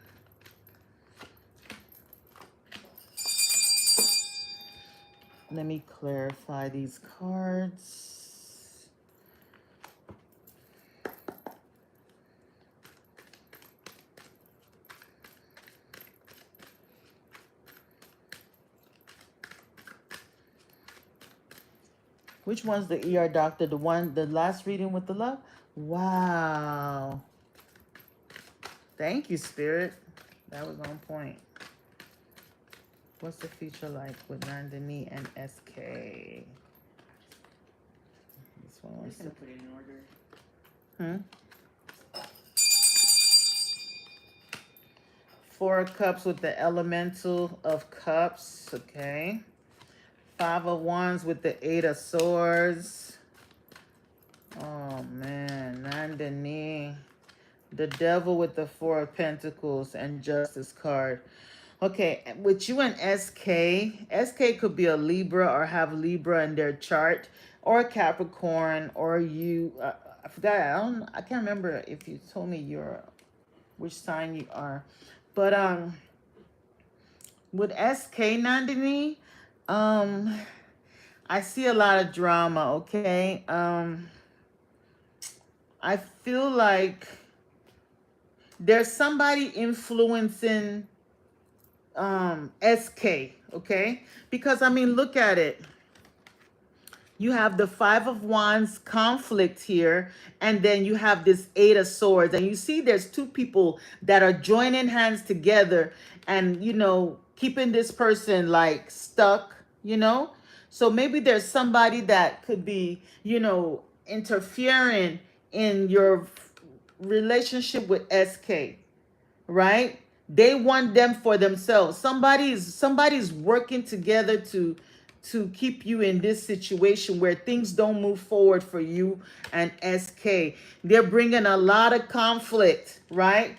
Let me clarify these cards. Which one's the ER doctor? The one, the last reading with the love? Wow. Thank you, Spirit. That was on point. What's the future like with Nandini and SK? This one I'm was just gonna put it in order. Four of Cups with the Elemental of Cups. Okay. Five of Wands with the Eight of Swords. Oh man, Nandini. The Devil with the Four of Pentacles and Justice card. Okay, with you and SK could be a Libra or have Libra in their chart, or Capricorn, or you. I forgot. I can't remember if you told me which sign you are, but with SK Nandini, I see a lot of drama. Okay, I feel like there's somebody influencing SK, okay? Because I mean, look at it. You have the Five of Wands conflict here, and then you have this Eight of Swords, and you see there's two people that are joining hands together and, you know, keeping this person like stuck, you know? So maybe there's somebody that could be, you know, interfering in your relationship with SK, right? They want them for themselves. Somebody's working together to keep you in this situation where things don't move forward for you and SK. They're bringing a lot of conflict, right?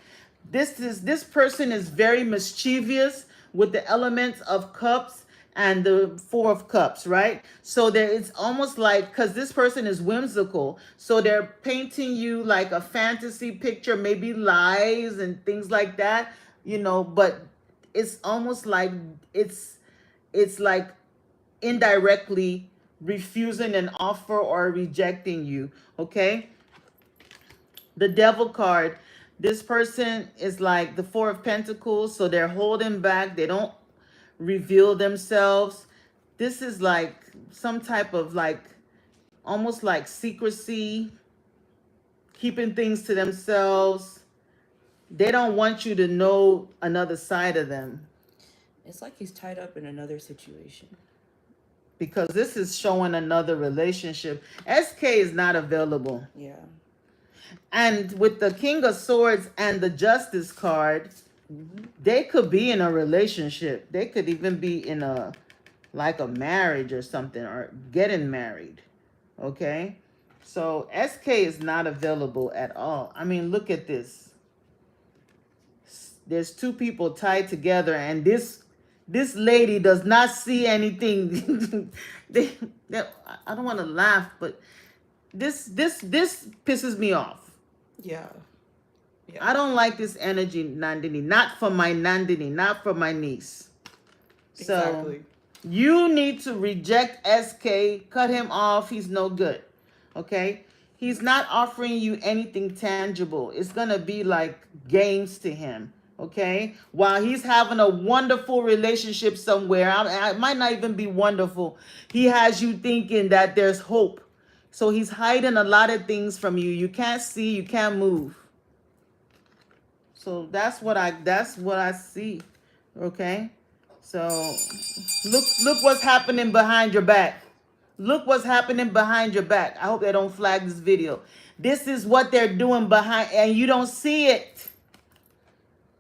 This person is very mischievous with the elements of cups and the Four of Cups, right? So there, it's almost like, because this person is whimsical, so they're painting you like a fantasy picture, maybe lies and things like that, you know, but it's almost like it's like indirectly refusing an offer or rejecting you, okay? The Devil card, this person is like the Four of Pentacles, so they're holding back, they don't reveal themselves. This is like some type of like almost like secrecy, keeping things to themselves. They don't want you to know another side of them, It's like he's tied up in another situation. because this is showing another relationship. SK is not available. Yeah. And with the King of Swords and the Justice card, they could be in a relationship. They could even be in a like a marriage or something, or getting married. Okay? So SK is not available at all. I mean, look at this. There's two people tied together, and this lady does not see anything. I don't want to laugh, but this pisses me off. Yeah. Yeah. I don't like this energy, Nandini. Not for my Nandini, not for my niece. So Exactly. You need to reject SK, cut him off. He's no good. Okay? He's not offering you anything tangible. It's going to be like games to him. Okay? While he's having a wonderful relationship somewhere, it might not even be wonderful. He has you thinking that there's hope. So he's hiding a lot of things from you. You can't see, you can't move. So that's what I see. Okay? So look what's happening behind your back. Look what's happening behind your back. I hope they don't flag this video. This is what they're doing behind, and you don't see it.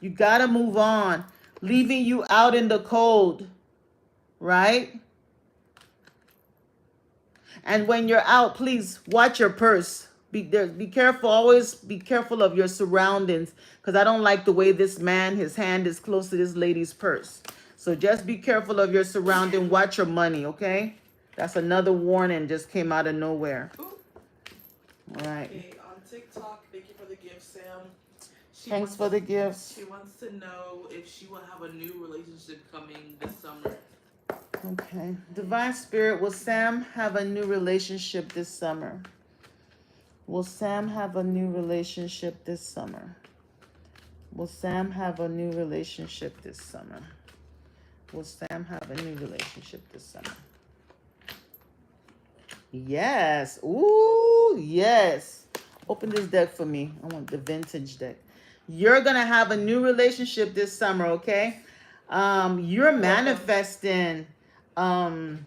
You gotta move on. Leaving you out in the cold, right? And when you're out, please watch your purse. Be careful. Always be careful of your surroundings, because I don't like the way this man, his hand is close to this lady's purse. So just be careful of your surrounding. Watch your money, okay? That's another warning just came out of nowhere. Ooh. All right. Okay, on TikTok, thank you for the gift, Sam. Thanks for the gifts. She wants to know if she will have a new relationship coming this summer. Okay. Divine Spirit, will Sam have a new relationship this summer? Will Sam have a new relationship this summer? Will Sam have a new relationship this summer? Will Sam have a new relationship this summer? Yes. Ooh, yes. Open this deck for me. I want the vintage deck. You're going to have a new relationship this summer, okay? You're manifesting. You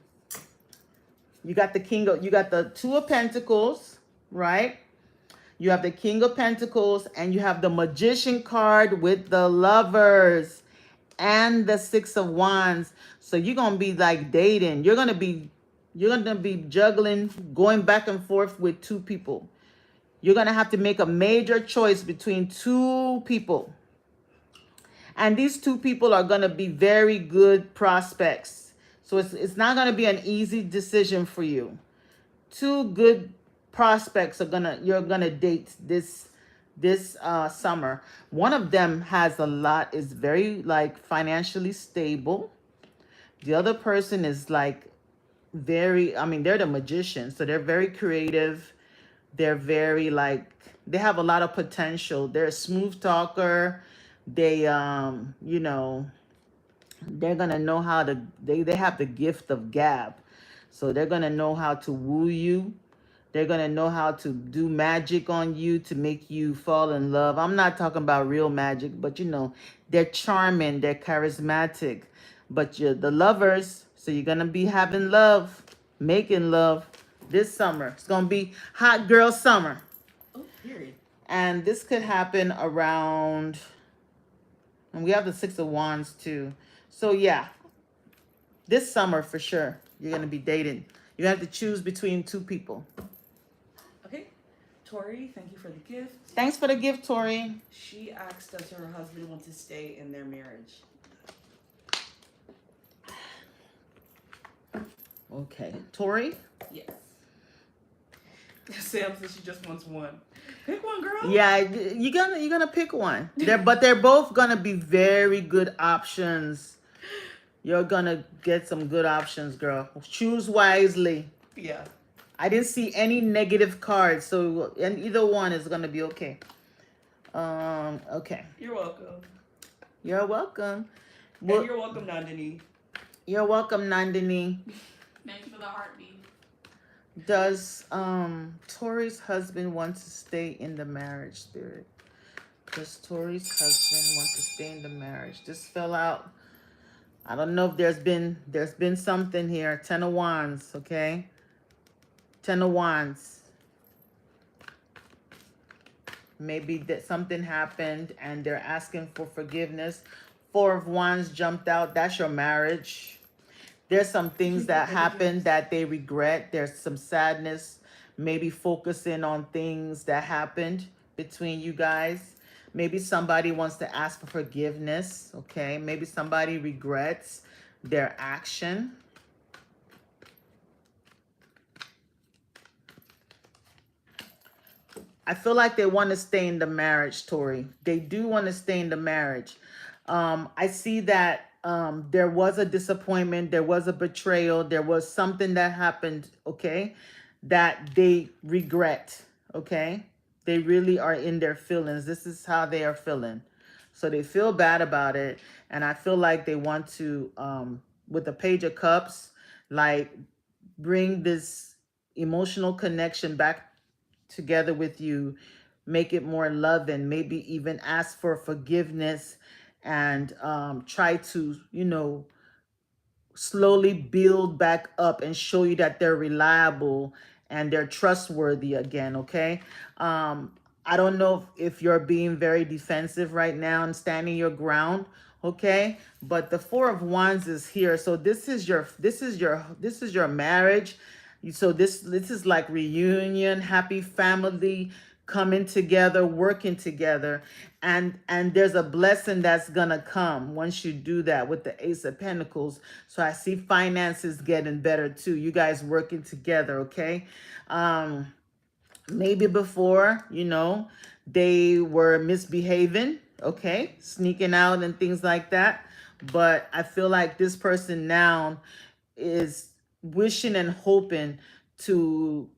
got the Two of Pentacles, right? You have the King of Pentacles, and you have the Magician card with the Lovers and the Six of Wands. So you're going to be like dating. You're going to be juggling, going back and forth with two people. You're going to have to make a major choice between two people. And these two people are going to be very good prospects. So it's not going to be an easy decision for you. Two good prospects you're going to date this summer. One of them is very like financially stable. The other person is like they're the magician, so they're very creative. They're very they have a lot of potential. They're a smooth talker. They they're gonna know how to they have the gift of gab. So they're gonna know how to woo you. They're gonna know how to do magic on you to make you fall in love. I'm not talking about real magic, but they're charming, they're charismatic. But you're the Lovers, so you're gonna be having love, making love this summer. It's gonna be hot girl summer. Oh, period. And this could happen around, and we have the Six of Wands too. So yeah, this summer for sure, you're gonna be dating. You have to choose between two people. Okay. Tori, thank you for the gift. Thanks for the gift, Tori. She asked, does her husband want to stay in their marriage? Okay, Tori. Yes. Sam says she just wants one. Pick one, girl. Yeah, you're gonna pick one. But they're both gonna be very good options. You're gonna get some good options, girl. Choose wisely. Yeah. I didn't see any negative cards, so and either one is gonna be okay. Okay. You're welcome. You're welcome. And you're welcome, Nandini. You're welcome, Nandini. Thanks for the heartbeat. Does Tori's husband want to stay in the marriage, Spirit? Does Tori's husband want to stay in the marriage? This fell out. I don't know if there's been something here. 10 of Wands, okay? 10 of Wands. Maybe that something happened and they're asking for forgiveness. 4 of Wands jumped out. That's your marriage. There's some things that happened that they regret. There's some sadness. Maybe focusing on things that happened between you guys. Maybe somebody wants to ask for forgiveness, okay? Maybe somebody regrets their action. I feel like they want to stay in the marriage, Tori. They do want to stay in the marriage. I see that there was a disappointment, there was a betrayal, there was something that happened, okay, that they regret, okay? They really are in their feelings. This is how they are feeling. So they feel bad about it. And I feel like they want to, with the Page of Cups, like bring this emotional connection back together with you, make it more loving, maybe even ask for forgiveness and try to, slowly build back up and show you that they're reliable and they're trustworthy again, okay? I don't know if you're being very defensive right now and standing your ground, okay? But the Four of Wands is here. So this is your marriage. So this is like reunion, happy family coming together, working together, and there's a blessing that's gonna come once you do that with the Ace of Pentacles. So I see finances getting better too. You guys working together, okay? Maybe before, they were misbehaving, okay, sneaking out and things like that. But I feel like this person now is wishing and hoping to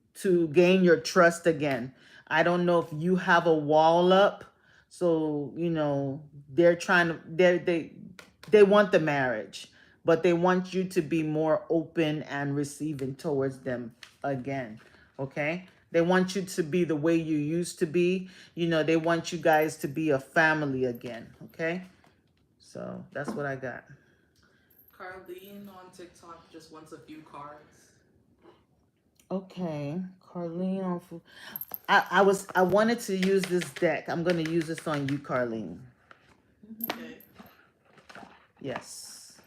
gain your trust again. I don't know if you have a wall up, so they're trying to they want the marriage, but they want you to be more open and receiving towards them again, okay? They want you to be the way you used to be. They want you guys to be a family again, okay? So that's what I got. Carlene on TikTok just wants a few cards. Okay, Carlene on food. I wanted to use this deck. I'm gonna use this on you, Carlene. Okay. Yes.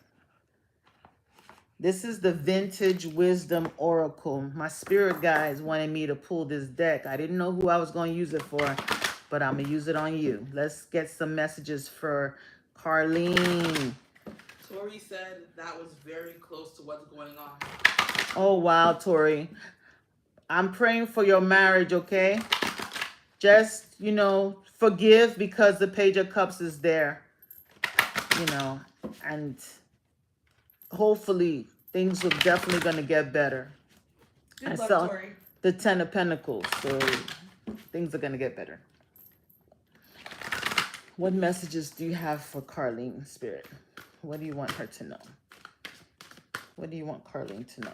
This is the Vintage Wisdom Oracle. My spirit guides wanted me to pull this deck. I didn't know who I was going to use it for, but I'm going to use it on you. Let's get some messages for Carlene. Tori said that was very close to what's going on. Oh, wow, Tori. I'm praying for your marriage, okay? Just, forgive because the Page of Cups is there, and hopefully things are definitely going to get better. Good I luck, saw Tori. the Ten of Pentacles, so things are going to get better. What messages do you have for Carlene, Spirit? What do you want her to know? What do you want Carlene to know?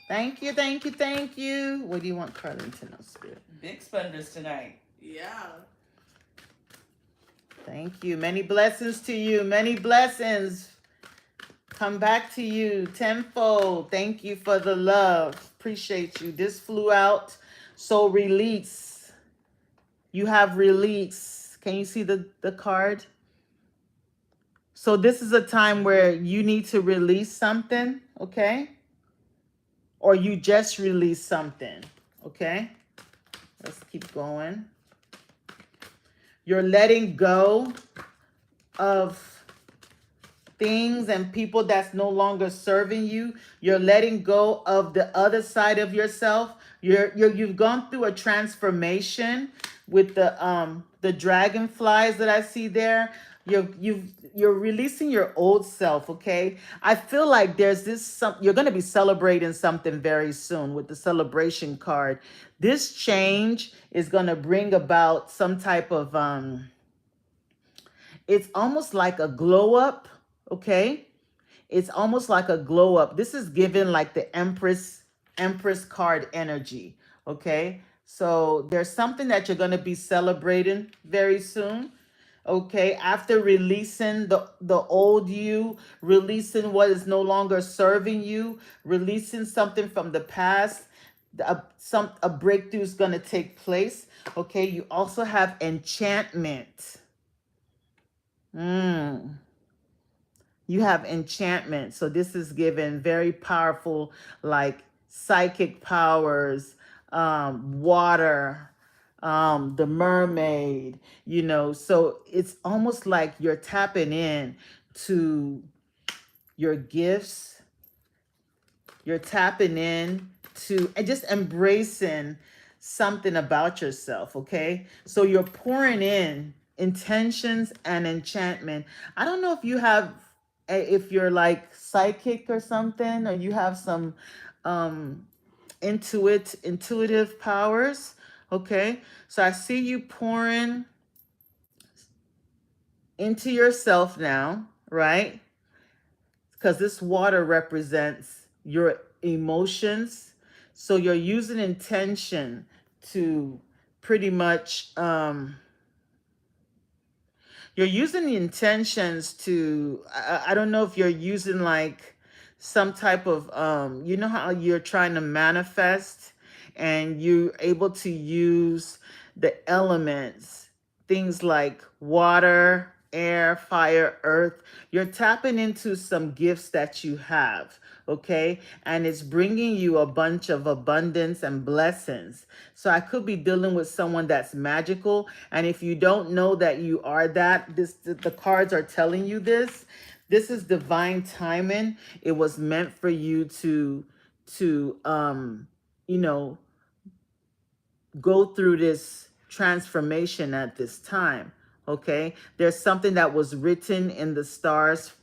Thank you, thank you, thank you. What do you want Carlene to know, Spirit? Big spenders tonight. Yeah. Thank you. Many blessings to you. Many blessings. Come back to you tenfold. Thank you for the love. Appreciate you. This flew out. So release. You have release. Can you see the card? So this is a time where you need to release something, okay? Or you just release something, okay? Let's keep going. You're letting go of things and people that's no longer serving you. You're letting go of the other side of yourself. You've gone through a transformation with the dragonflies that I see there. You're releasing your old self, okay? I feel like there's you're going to be celebrating something very soon with the celebration card. This change is going to bring about some type of it's almost like a glow up, okay? It's almost like a glow up. This is given like the Empress card energy, okay? So there's something that you're going to be celebrating very soon. Okay, after releasing the old you, releasing what is no longer serving you, releasing something from the past, a breakthrough is going to take place. Okay, you also have enchantment. You have enchantment. So this is given very powerful, like psychic powers, water, the mermaid, so it's almost like you're tapping in to your gifts. You're tapping in to and just embracing something about yourself, okay? So you're pouring in intentions and enchantment. I don't know if you have if you're like psychic or something, or you have some um intuitive powers, okay? So I see you pouring into yourself now, right? Because this water represents your emotions. So you're using intention to pretty much you're using the intentions to I don't know if you're using like some type of you know how you're trying to manifest and you're able to use the elements, things like water, air, fire, earth. You're tapping into some gifts that you have, okay? And it's bringing you a bunch of abundance and blessings. So I could be dealing with someone that's magical, and if you don't know that you are that, the cards are telling you this. This is divine timing. It was meant for you to you know, go through this transformation at this time, okay? There's something that was written in the stars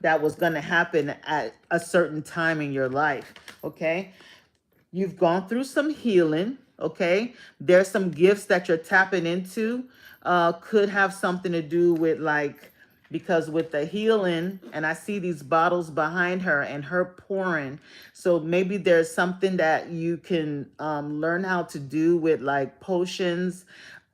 that was going to happen at a certain time in your life, okay? You've gone through some healing, okay? There's some gifts that you're tapping into. Could have something to do with like, because with the healing, and I see these bottles behind her and her pouring. So maybe there's something that you can learn how to do with like potions,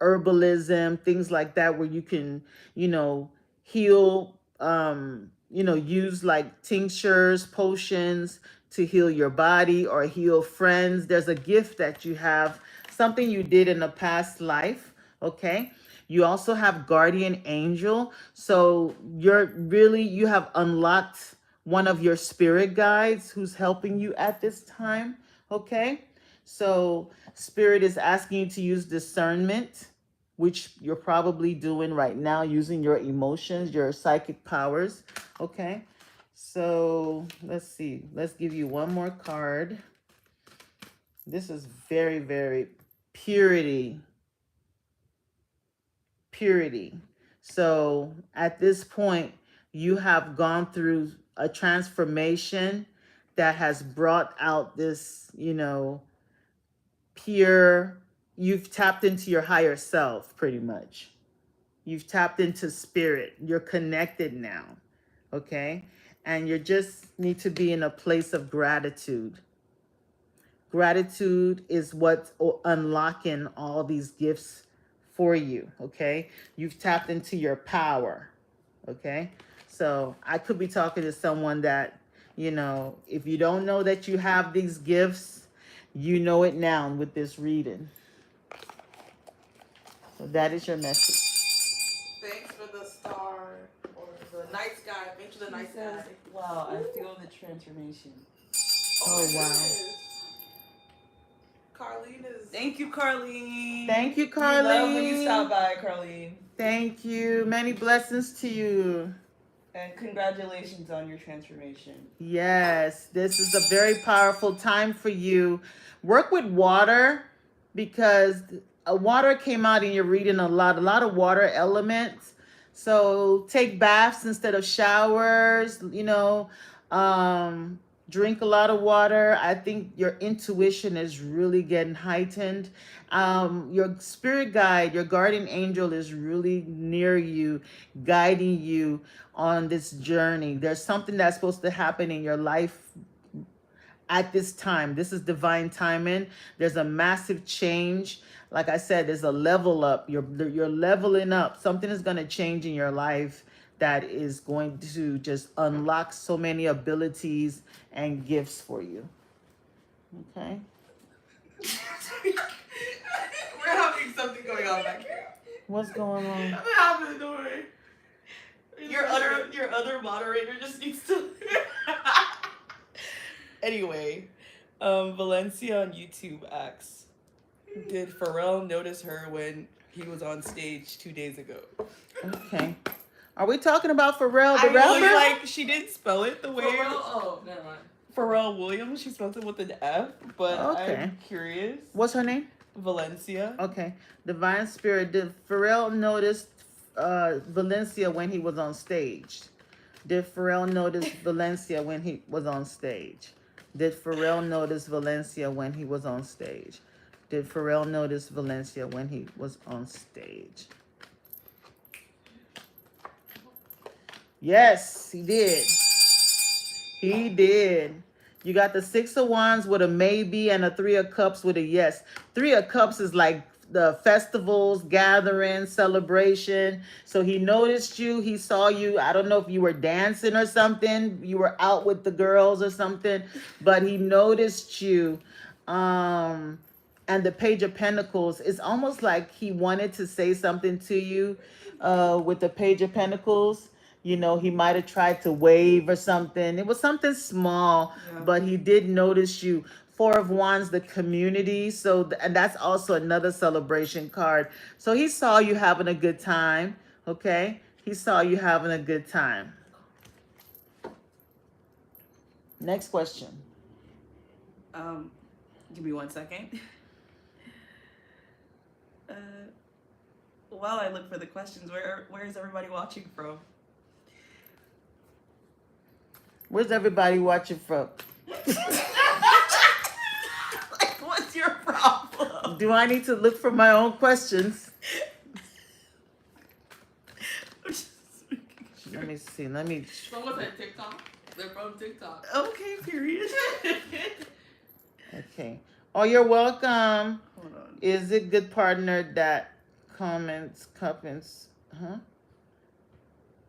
herbalism, things like that, where you can, you know, heal, you know, use like tinctures, potions, to heal your body or heal friends. There's a gift that you have, something you did in a past life, okay? You also have guardian angel. So you have unlocked one of your spirit guides who's helping you at this time, okay? So spirit is asking you to use discernment, which you're probably doing right now, using your emotions, your psychic powers, okay? So let's see. Let's give you one more card. This is very, very purity. Purity. So at this point, you have gone through a transformation that has brought out this, you know, pure, you've tapped into your higher self pretty much. You've tapped into spirit. You're connected now. Okay? And you just need to be in a place of gratitude. Gratitude is what's unlocking all these gifts for you. Okay? You've tapped into your power. Okay? So I could be talking to someone that, you know, if you don't know that you have these gifts, you know it now with this reading. So that is your message. Thanks for the star or the night sky. Thanks for the night sky. Wow, I feel the transformation. Oh, wow. goodness. Carlene is. Thank you, Carlene. Thank you, We love when you Carlene. stop by, Carlene. Thank you. Many blessings to you. And congratulations on your transformation. Yes, this is a very powerful time for you. Work with water, because water came out in your reading a lot of water elements. So take baths instead of showers, you know, drink a lot of water. I think your intuition is really getting heightened. Your spirit guide, your guardian angel is really near you, guiding you on this journey. There's something that's supposed to happen in your life at this time. This is divine timing. There's a massive change. Like I said, there's a level up. You're leveling up. Something is going to change in your life that is going to just unlock so many abilities and gifts for you. Okay? We're having something going on back here. What's going on? I'm having door. Your other moderator just needs to. Anyway, Valencia on YouTube asks, did Pharrell notice her when he was on stage 2 days ago? Okay. Are we talking about Pharrell the I was rapper? like, she didn't spell it the way. Oh, never mind. Pharrell Williams. She spells it with an F, but Okay. I'm curious. What's her name? Valencia. Okay. Divine Spirit. Did Pharrell notice Valencia when he was on stage? Did Pharrell notice Valencia when he was on stage? Did Pharrell notice Valencia when he was on stage? Did Pharrell notice Valencia when he was on stage? Yes, he did. He did. You got the Six of Wands with a maybe and a Three of Cups with a yes. Three of Cups is like the festivals, gathering, celebration. So he noticed you. He saw you. I don't know if you were dancing or something. You were out with the girls or something, but he noticed you. And the Page of Pentacles, it's almost like he wanted to say something to you with the Page of Pentacles. You know, he might have tried to wave or something. It was something small, Yeah. but he did notice you. Four of Wands, the community. So, and that's also another celebration card. So he saw you having a good time. Okay. He saw you having a good time. Next question. Give me 1 second. While I look for the questions, where is everybody watching from? Where's everybody watching from? Like, what's your problem? Do I need to look for my own questions? Let me see. Let me. Someone said TikTok. They're from TikTok. Okay, period. Okay. Oh, you're welcome. Hold on. Is it good partner that comments? Huh?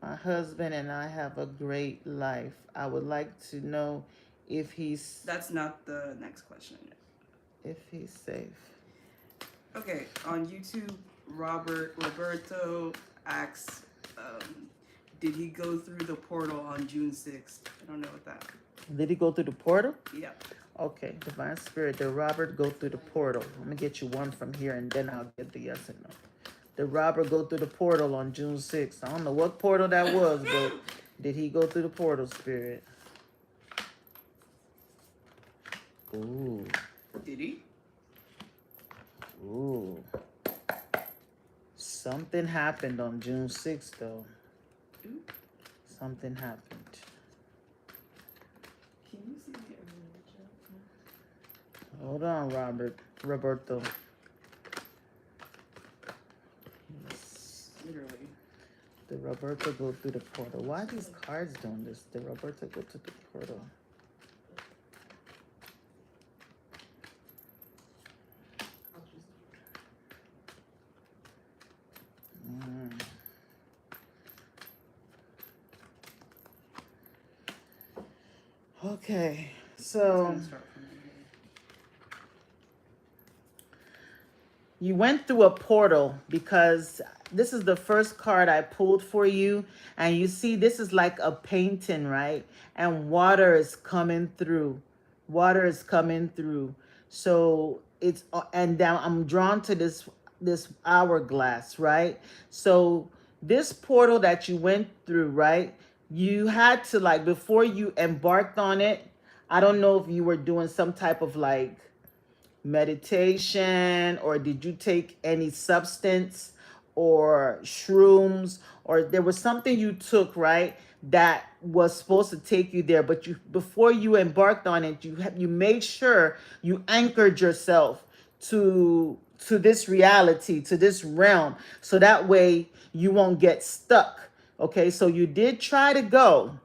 My husband and I have a great life. I would like to know if he's That's not the next question. safe. Okay, on YouTube, Roberto asks, did he go through the portal on June 6th? I don't know what that. Did he go through the portal? Yeah. Okay. Divine Spirit, did Robert go through the portal? Let me get you one from here and then I'll get the yes and no. Did Robert go through the portal on June 6th? I don't know what portal that was, but did he go through the portal, Spirit? Ooh. Did he? Ooh. Something happened on June 6th, though. Ooh. Something happened. Can you see the chat? Hold on, Roberto. Yes. Literally. Did Roberto go through the portal? Why are these cards doing this? Did Roberto go to the portal? Mm. Okay, so you went through a portal because this is the first card I pulled for you, and you see this is like a painting, right? And water is coming through. Water is coming through. So it's and now I'm drawn to this hourglass, right? So this portal that you went through, right? You had to, like, before you embarked on it, I don't know if you were doing some type of like meditation, or did you take any substance or shrooms, or there was something you took, right, that was supposed to take you there, but you, before you embarked on it, you made sure you anchored yourself to this reality, to this realm, so that way you won't get stuck. Okay, so you did try to go.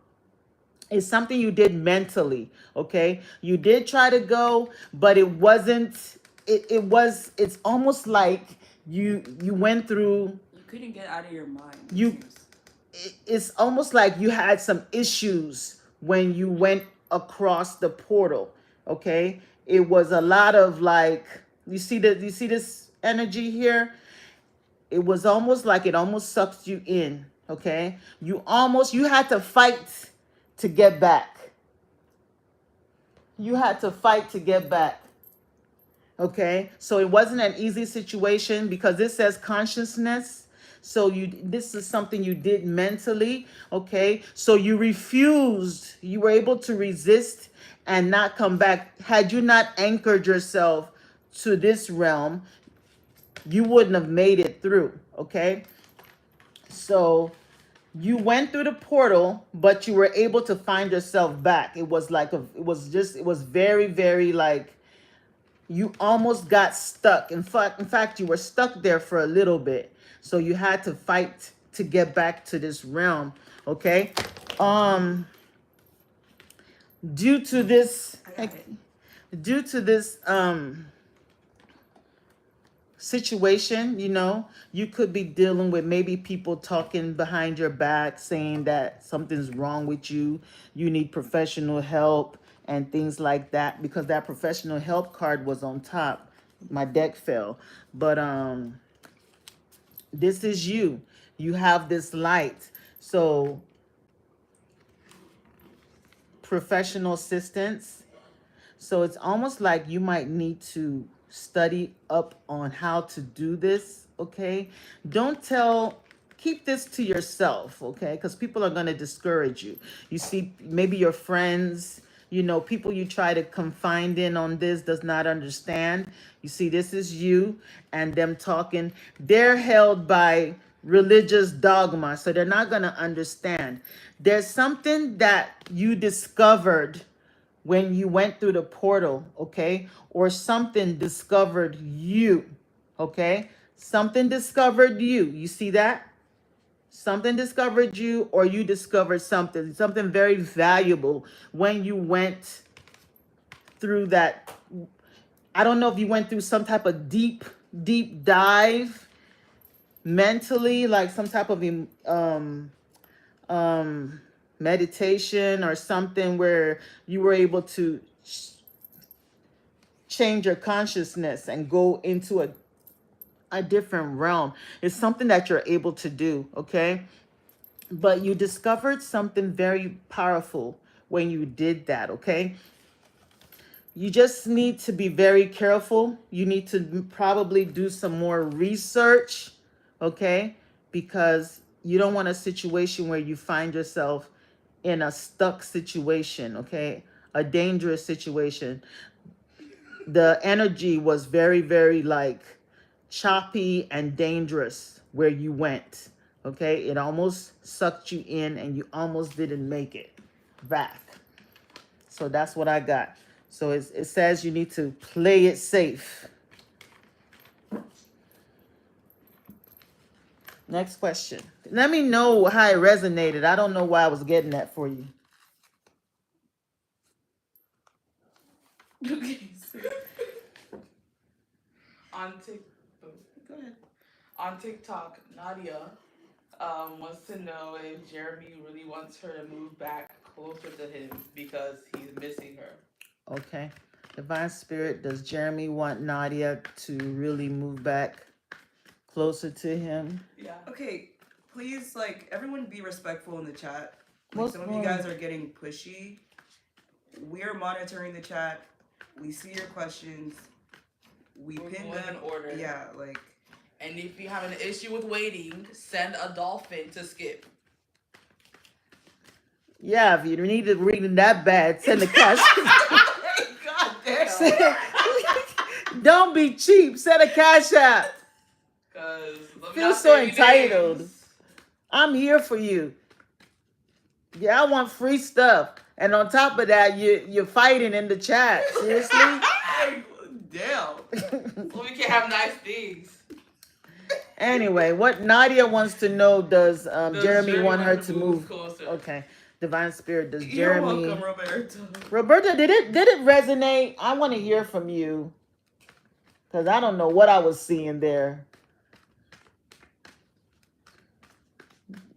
It's something you did mentally. Okay, you did try to go, but it wasn't. It's almost like you went through. You couldn't get out of your mind. It's almost like you had some issues when you went across the portal. Okay, it was a lot of like, you see this energy here. It was almost like it almost sucked you in. Okay, you had to fight to get back. You had to fight to get back. Okay, so it wasn't an easy situation because it says consciousness. So this is something you did mentally, okay? So you refused, you were able to resist and not come back. Had you not anchored yourself to this realm, you wouldn't have made it through, okay? So you went through the portal, but you were able to find yourself back. It was like it was very, very like you almost got stuck. In fact, you were stuck there for a little bit. So you had to fight to get back to this realm. Okay. Um, due to this, I got it. due to this situation, you could be dealing with maybe people talking behind your back saying that something's wrong with you, you need professional help and things like that, because that professional help card was on top. My deck fell. But this is you. You have this light. So professional assistance. So it's almost like you might need to study up on how to do this, okay? Keep this to yourself, okay? Because people are going to discourage you. You see, maybe your friends, people you try to confide in on this does not understand. You see, this is you and them talking. They're held by religious dogma, so they're not going to understand. There's something that you discovered when you went through the portal, okay? Or something discovered you, okay? Something discovered you. You see that? Something discovered you, or you discovered something very valuable when you went through that. I don't know if you went through some type of deep dive mentally, like some type of meditation or something where you were able to change your consciousness and go into a different realm. It's something that you're able to do, okay? But you discovered something very powerful when you did that, okay? You just need to be very careful. You need to probably do some more research, okay? Because you don't want a situation where you find yourself in a stuck situation, okay? A dangerous situation. The energy was very, very like choppy and dangerous where you went, okay? It almost sucked you in and you almost didn't make it back. So that's what I got. So it says you need to play it safe. Next question. Let me know how it resonated. I don't know why I was getting that for you. Okay. So on go ahead. On TikTok, Nadia wants to know if Jeremy really wants her to move back closer to him because he's missing her. Okay. Divine Spirit, does Jeremy want Nadia to really move back closer to him? Yeah. Okay, please, like, everyone be respectful in the chat. Like, What's some of you wrong? guys are getting pushy. We're monitoring the chat. We see your questions. We We're pin going them. in order. Yeah, like, And if you have an issue with waiting, send a dolphin to skip. Yeah, if you need it reading that bad, send the cash. God damn. Don't be cheap. Send a cash out. Cause Feel so entitled. I'm here for you. Yeah, I want free stuff. And on top of that, you're fighting in the chat. Seriously? Damn. So we can have nice things. Anyway, what Nadia wants to know, does Does Jeremy want her to move closer? Okay. Divine Spirit, does You're Jeremy... welcome, Roberto. Roberta, did it resonate? I want to hear from you. Because I don't know what I was seeing there.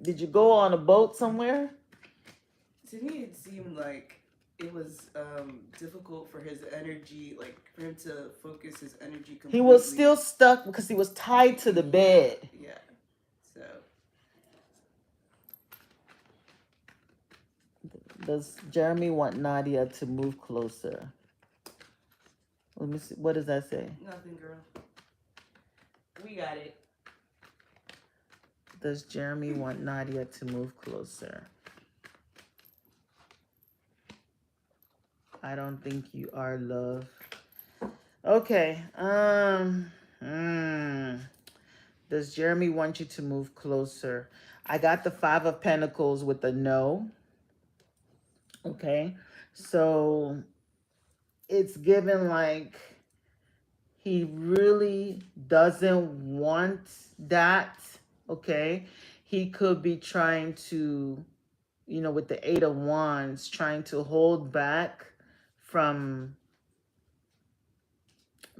Did you go on a boat somewhere? To me, it seemed like it was difficult for his energy, like for him to focus his energy completely. He was still stuck because he was tied to the bed. Yeah. So. Does Jeremy want Nadia to move closer? Let me see. What does that say? Nothing, girl. We got it. Does Jeremy want Nadia to move closer? I don't think you are, love. Okay. Does Jeremy want you to move closer? I got the Five of Pentacles with a no. Okay. So it's given like he really doesn't want that. Okay. He could be trying to, you know, with the Eight of Wands, trying to hold back from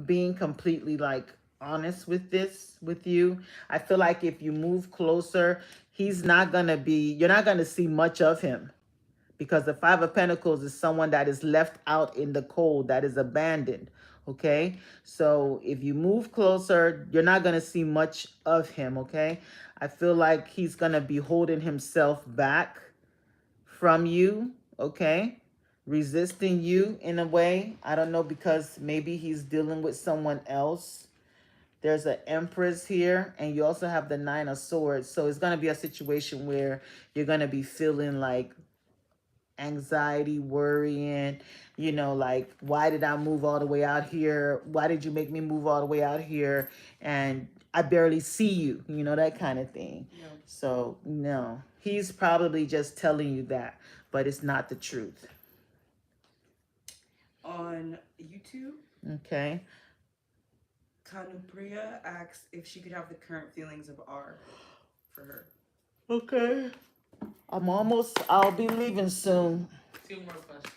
being completely like honest with this with you. I feel like if you move closer, he's not gonna be, you're not gonna see much of him, because the Five of Pentacles is someone that is left out in the cold, that is abandoned. Okay, so if you move closer, you're not gonna see much of him. Okay, I feel like he's gonna be holding himself back from you. Okay, resisting you in a way. I don't know, because maybe he's dealing with someone else. There's an Empress here, and you also have the Nine of Swords. So it's going to be a situation where you're going to be feeling like anxiety, worrying, you know, like, why did I move all the way out here? Why did you make me move all the way out here? And I barely see you, you know, that kind of thing. No. So, no, he's probably just telling you that, but it's not the truth. On YouTube, Okay. Kanupriya asks if she could have the current feelings of R for her. Okay. I'll be leaving soon. 2 more questions.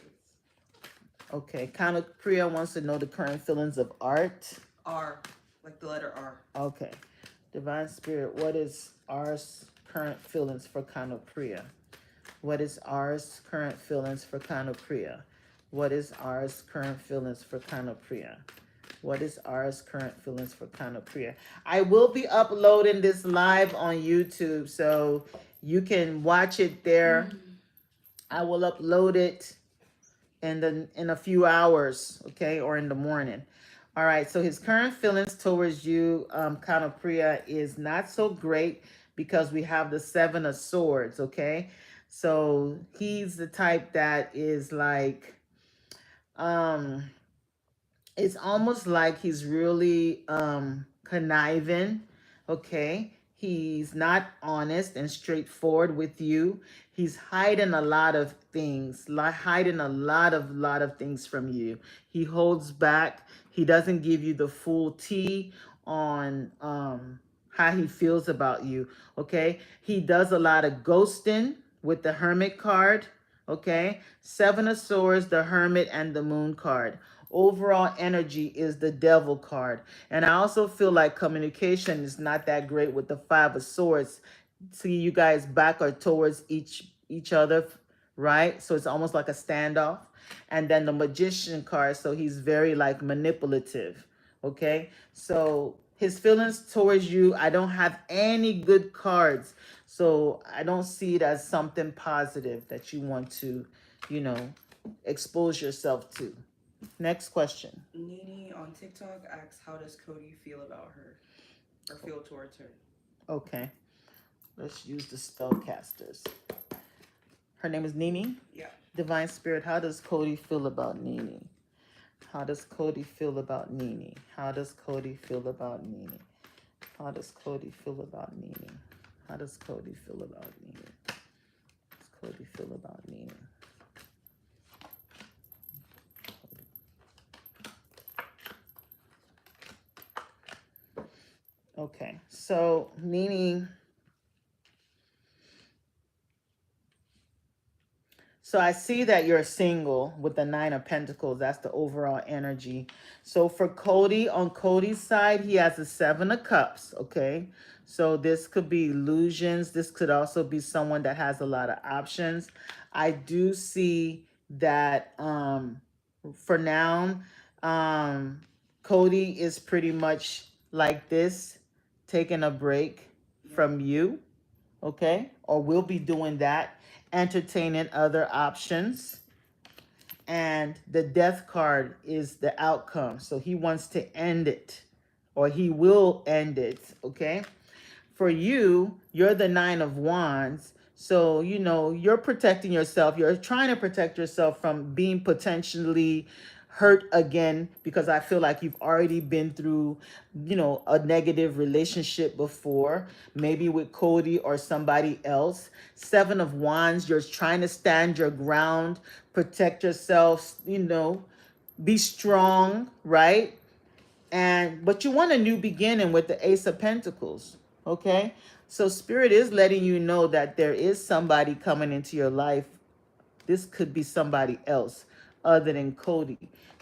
Okay, kind of Priya wants to know the current feelings of Art. R, like the letter R. Okay. Divine Spirit, what is R's current feelings for Kano Priya? What is R's current feelings for Kano Priya? What is R's current feelings for Kano Priya? What is R's current feelings for Kano Priya? I will be uploading this live on YouTube, so you can watch it there. I will upload it in a few hours, okay, or in the morning. All right, so his current feelings towards you, Kano Priya, is not so great, because we have the Seven of Swords, okay? So he's the type that is like, it's almost like he's really conniving, okay? He's not honest and straightforward with you. He's hiding a lot of things, hiding a lot of things from you. He holds back. He doesn't give you the full tea on how he feels about you, okay? He does a lot of ghosting with the Hermit card, okay? Seven of Swords, the Hermit, and the Moon card. Overall energy is the Devil card. And I also feel like communication is not that great with the Five of Swords. See, you guys back or towards each other, right? So it's almost like a standoff. And then the Magician card, so he's very like manipulative, okay? So his feelings towards you, I don't have any good cards. So I don't see it as something positive that you want to, you know, expose yourself to. Next question. Nini on TikTok asks, how does Cody feel about her? Or feel towards her? Okay. Let's use the spellcasters. Her name is Nini? Yeah. Divine Spirit, how does Cody feel about Nini? How does Cody feel about Nini? How does Cody feel about Nini? How does Cody feel about Nini? How does Cody feel about Nini? How does Cody feel about Nini? Okay, so Nini, so I see that you're single with the Nine of Pentacles. That's the overall energy. So for Cody, on Cody's side, he has the Seven of Cups, okay? So this could be illusions. This could also be someone that has a lot of options. I do see that for now, Cody is pretty much like this, taking a break from you, okay? Or we'll be doing that, entertaining other options. And the Death card is the outcome. So he wants to end it, or he will end it, okay? for you, you're the Nine of Wands. So, you know, you're protecting yourself. You're trying to protect yourself from being potentially hurt again, because I feel like you've already been through, you know, a negative relationship before, maybe with Cody or somebody else. Seven of Wands, you're trying to stand your ground, protect yourself, you know, be strong, right? And but you want a new beginning with the Ace of Pentacles. Okay, so Spirit is letting you know that there is somebody coming into your life. This could be somebody else other than Cody.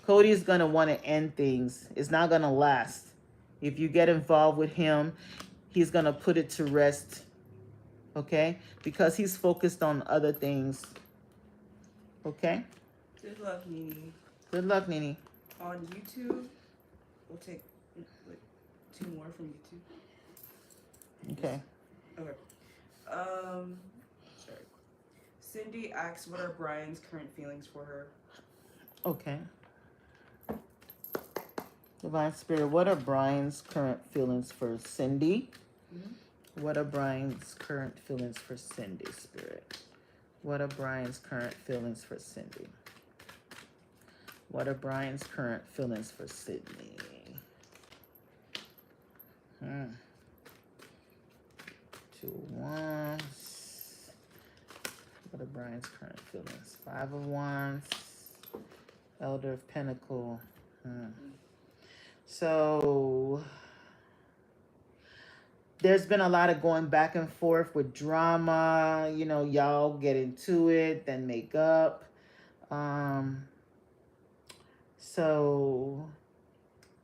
Cody is going to want to end things. It's not going to last. If you get involved with him, he's going to put it to rest. Okay, because he's focused on other things. Okay, Good luck, Nene. good luck, Nene. On YouTube, we'll take like 2 more from YouTube. Okay. Okay. Sorry. Cindy asks, "What are Brian's current feelings for her?" Okay. Divine Spirit, what are Brian's current feelings for Cindy? Mhm. What are Brian's current feelings for Cindy, Spirit? What are Brian's current feelings for Cindy? What are Brian's current feelings for Sydney? Two of Wands. What are Brian's current feelings? Five of Wands. Elder of Pentacle. So there's been a lot of going back and forth with drama. You know, y'all get into it, then make up. So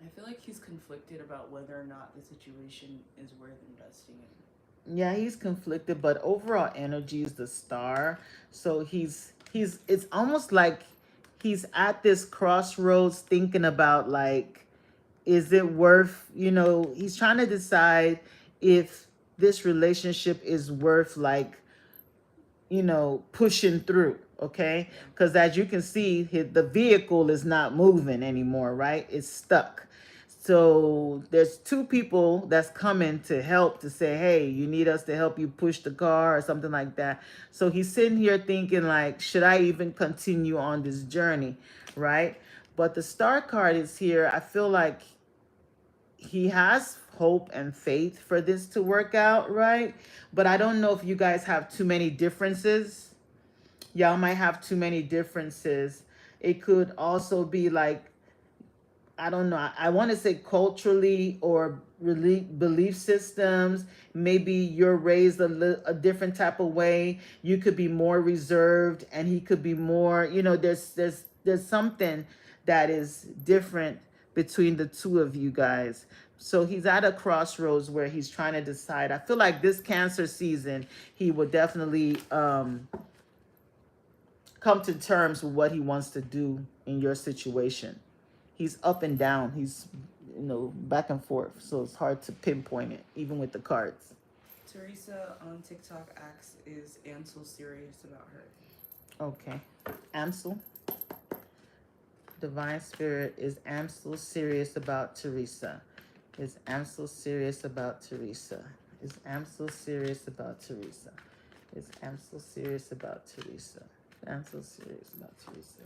I feel like he's conflicted about whether or not the situation is worth investing in. yeah, he's conflicted, but overall energy is the Star. So it's almost like he's at this crossroads thinking about, like, is it worth, you know, he's trying to decide if this relationship is worth, like, you know, pushing through. Okay, because as you can see, the vehicle is not moving anymore, right? It's stuck. So there's 2 people that's coming to help, to say, hey, you need us to help you push the car or something like that. So he's sitting here thinking, like, should I even continue on this journey, right? But the Star card is here. I feel like he has hope and faith for this to work out, right? But I don't know if you guys have too many differences. Y'all might have too many differences. It could also be like, I don't know, I want to say culturally or really belief systems. Maybe you're raised a different type of way. You could be more reserved and he could be more, you know, there's something that is different between the 2 of you guys. So he's at a crossroads where he's trying to decide. I feel like this Cancer season, he will definitely come to terms with what he wants to do in your situation. He's up and down. He's, you know, back and forth. So it's hard to pinpoint it, even with the cards. Teresa on TikTok asks, "Is Ansel serious about her?" Okay. Amsel. Divine Spirit, is Amsel serious about Teresa? Is Amsel serious about Teresa? Is Amsel serious about Teresa? Is Amsel serious about Teresa? I'm so serious about Teresa.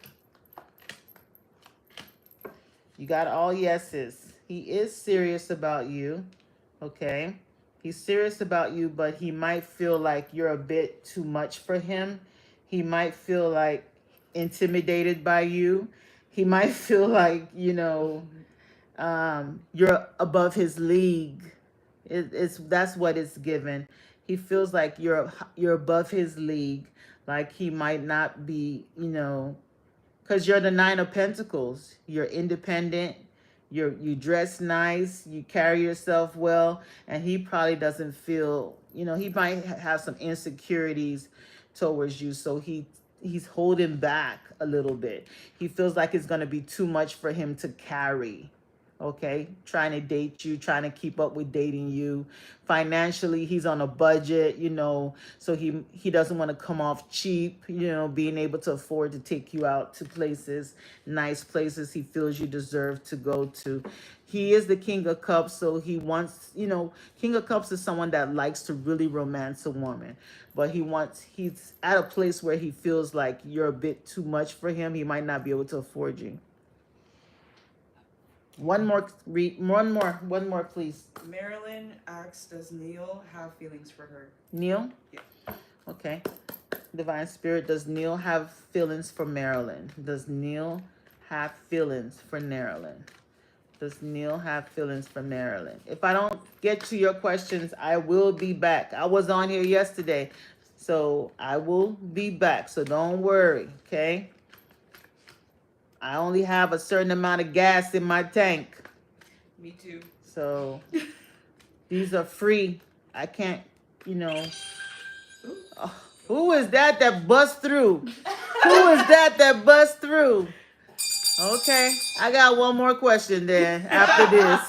You got all yeses. He is serious about you. Okay. He's serious about you, but he might feel like you're a bit too much for him. He might feel like intimidated by you. He might feel like, you know, you're above his league. That's what it's given. He feels like you're above his league. Like he might not be, you know, because you're the 9 of Pentacles. You're independent. You dress nice. You carry yourself well. And he probably doesn't feel, you know, he might have some insecurities towards you. So he's holding back a little bit. He feels like it's going to be too much for him to carry. Okay, trying to date you, trying to keep up with dating you. Financially, he's on a budget, so he doesn't want to come off cheap, being able to afford to take you out to places, nice places he feels you deserve to go to. He is the King of Cups, so he wants, King of Cups is someone that likes to really romance a woman, but he's at a place where he feels like you're a bit too much for him. He might not be able to afford you. One more, please. Marilyn asks, does Neil have feelings for her? Neil? Yeah. Okay. Divine Spirit, does Neil have feelings for Marilyn? Does Neil have feelings for Marilyn? Does Neil have feelings for Marilyn? If I don't get to your questions, I will be back. I was on here yesterday, so I will be back. So don't worry, okay? I only have a certain amount of gas in my tank. Me too. So these are free. I can't, Oh, who is that bust through? Who is that bust through? Okay, I got one more question then after this.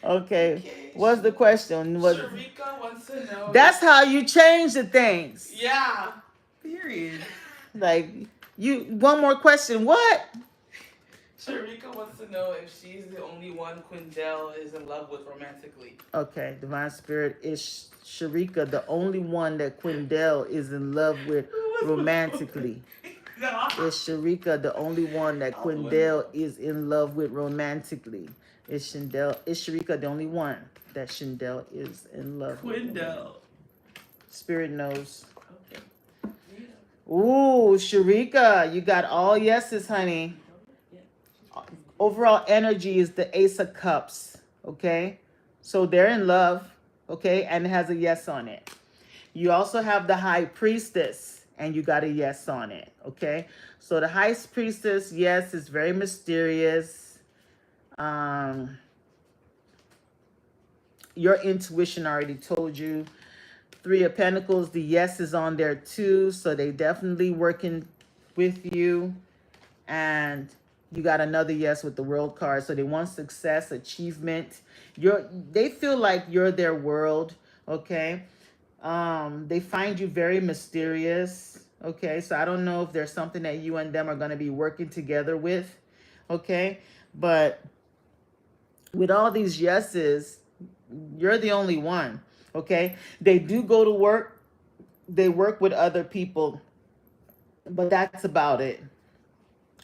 Okay, what's the question? Sharika wants to know. That's how you change the things. Yeah. Period. Like, one more question. What? Sharika wants to know if she's the only one Quindell is in love with romantically. Okay, Divine Spirit, is Sharika the only one that Quindell is in love with romantically? Is Sharika the only one that Quindell is in love with romantically? Is Sharika the only one that Shindell is in love with? Quindell. Spirit knows. Okay. Ooh, Sharika, you got all yeses, honey. Overall energy is the Ace of Cups, okay? So they're in love, okay? And it has a yes on it. You also have the High Priestess, and you got a yes on it, okay? So the High Priestess, yes, is very mysterious. Your intuition already told you. Three of Pentacles, the yes is on there too, so they definitely working with you. And you got another yes with the World card. So they want success, achievement. They feel like you're their world, okay? They find you very mysterious, okay? So I don't know if there's something that you and them are going to be working together with, okay? But with all these yeses, you're the only one, okay? They do go to work. They work with other people, but that's about it.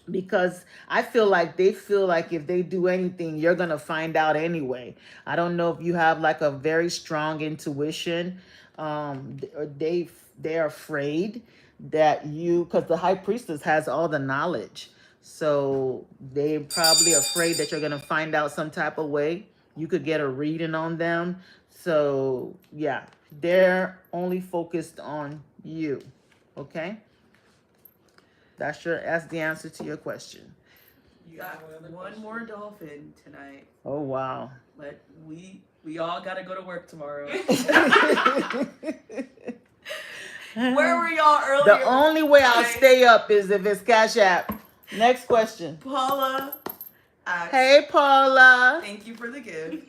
Because I feel like they feel like if they do anything, you're going to find out anyway. I don't know if you have like a very strong intuition. Or they're afraid that because the High Priestess has all the knowledge. So they're probably afraid that you're going to find out some type of way. You could get a reading on them. So yeah, they're only focused on you. Okay? That's the answer to your question. You got one more dolphin tonight. Oh wow. But we all gotta go to work tomorrow. Where were y'all earlier? The only way I'll stay up is if it's Cash App. Next question. Paula asks, hey Paula. thank you for the gift.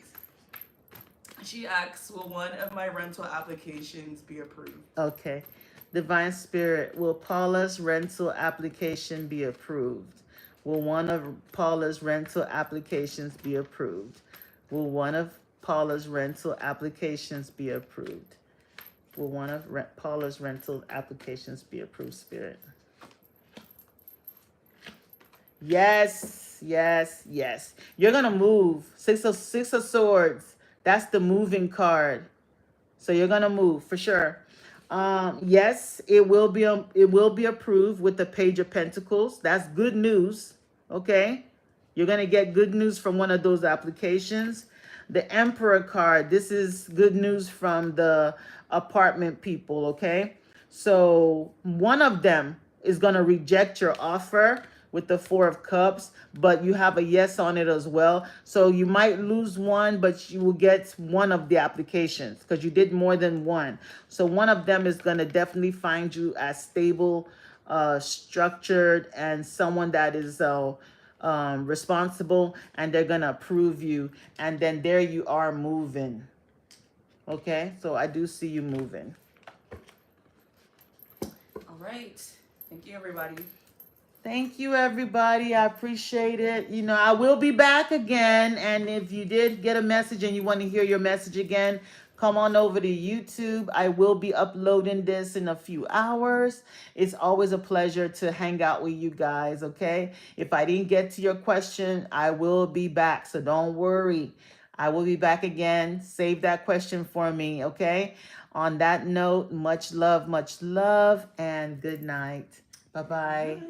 She asks, will one of my rental applications be approved? Okay. Divine Spirit, will Paula's rental application be approved? Will one of Paula's rental applications be approved? Will one of Paula's rental applications be approved? Will one of Paula's rental applications be approved, Spirit? Yes, yes, yes. You're going to move. Six of Swords. That's the moving card. So you're going to move for sure. Yes, it will be approved with the Page of Pentacles. That's good news. Okay. You're going to get good news from one of those applications. The Emperor card. This is good news from the apartment people. Okay. So one of them is going to reject your offer with the Four of Cups, but you have a yes on it as well. So you might lose one, but you will get one of the applications because you did more than one. So one of them is going to definitely find you as stable, structured, and someone that is responsible, and they're gonna approve you, and then there you are moving. Okay, so I do see you moving. All right. Thank you, everybody. Thank you, everybody. I appreciate it. You know, I will be back again. And if you did get a message and you want to hear your message again, come on over to YouTube. I will be uploading this in a few hours. It's always a pleasure to hang out with you guys, okay? If I didn't get to your question, I will be back. So don't worry. I will be back again. Save that question for me, okay? On that note, much love, and good night. Bye-bye. Bye.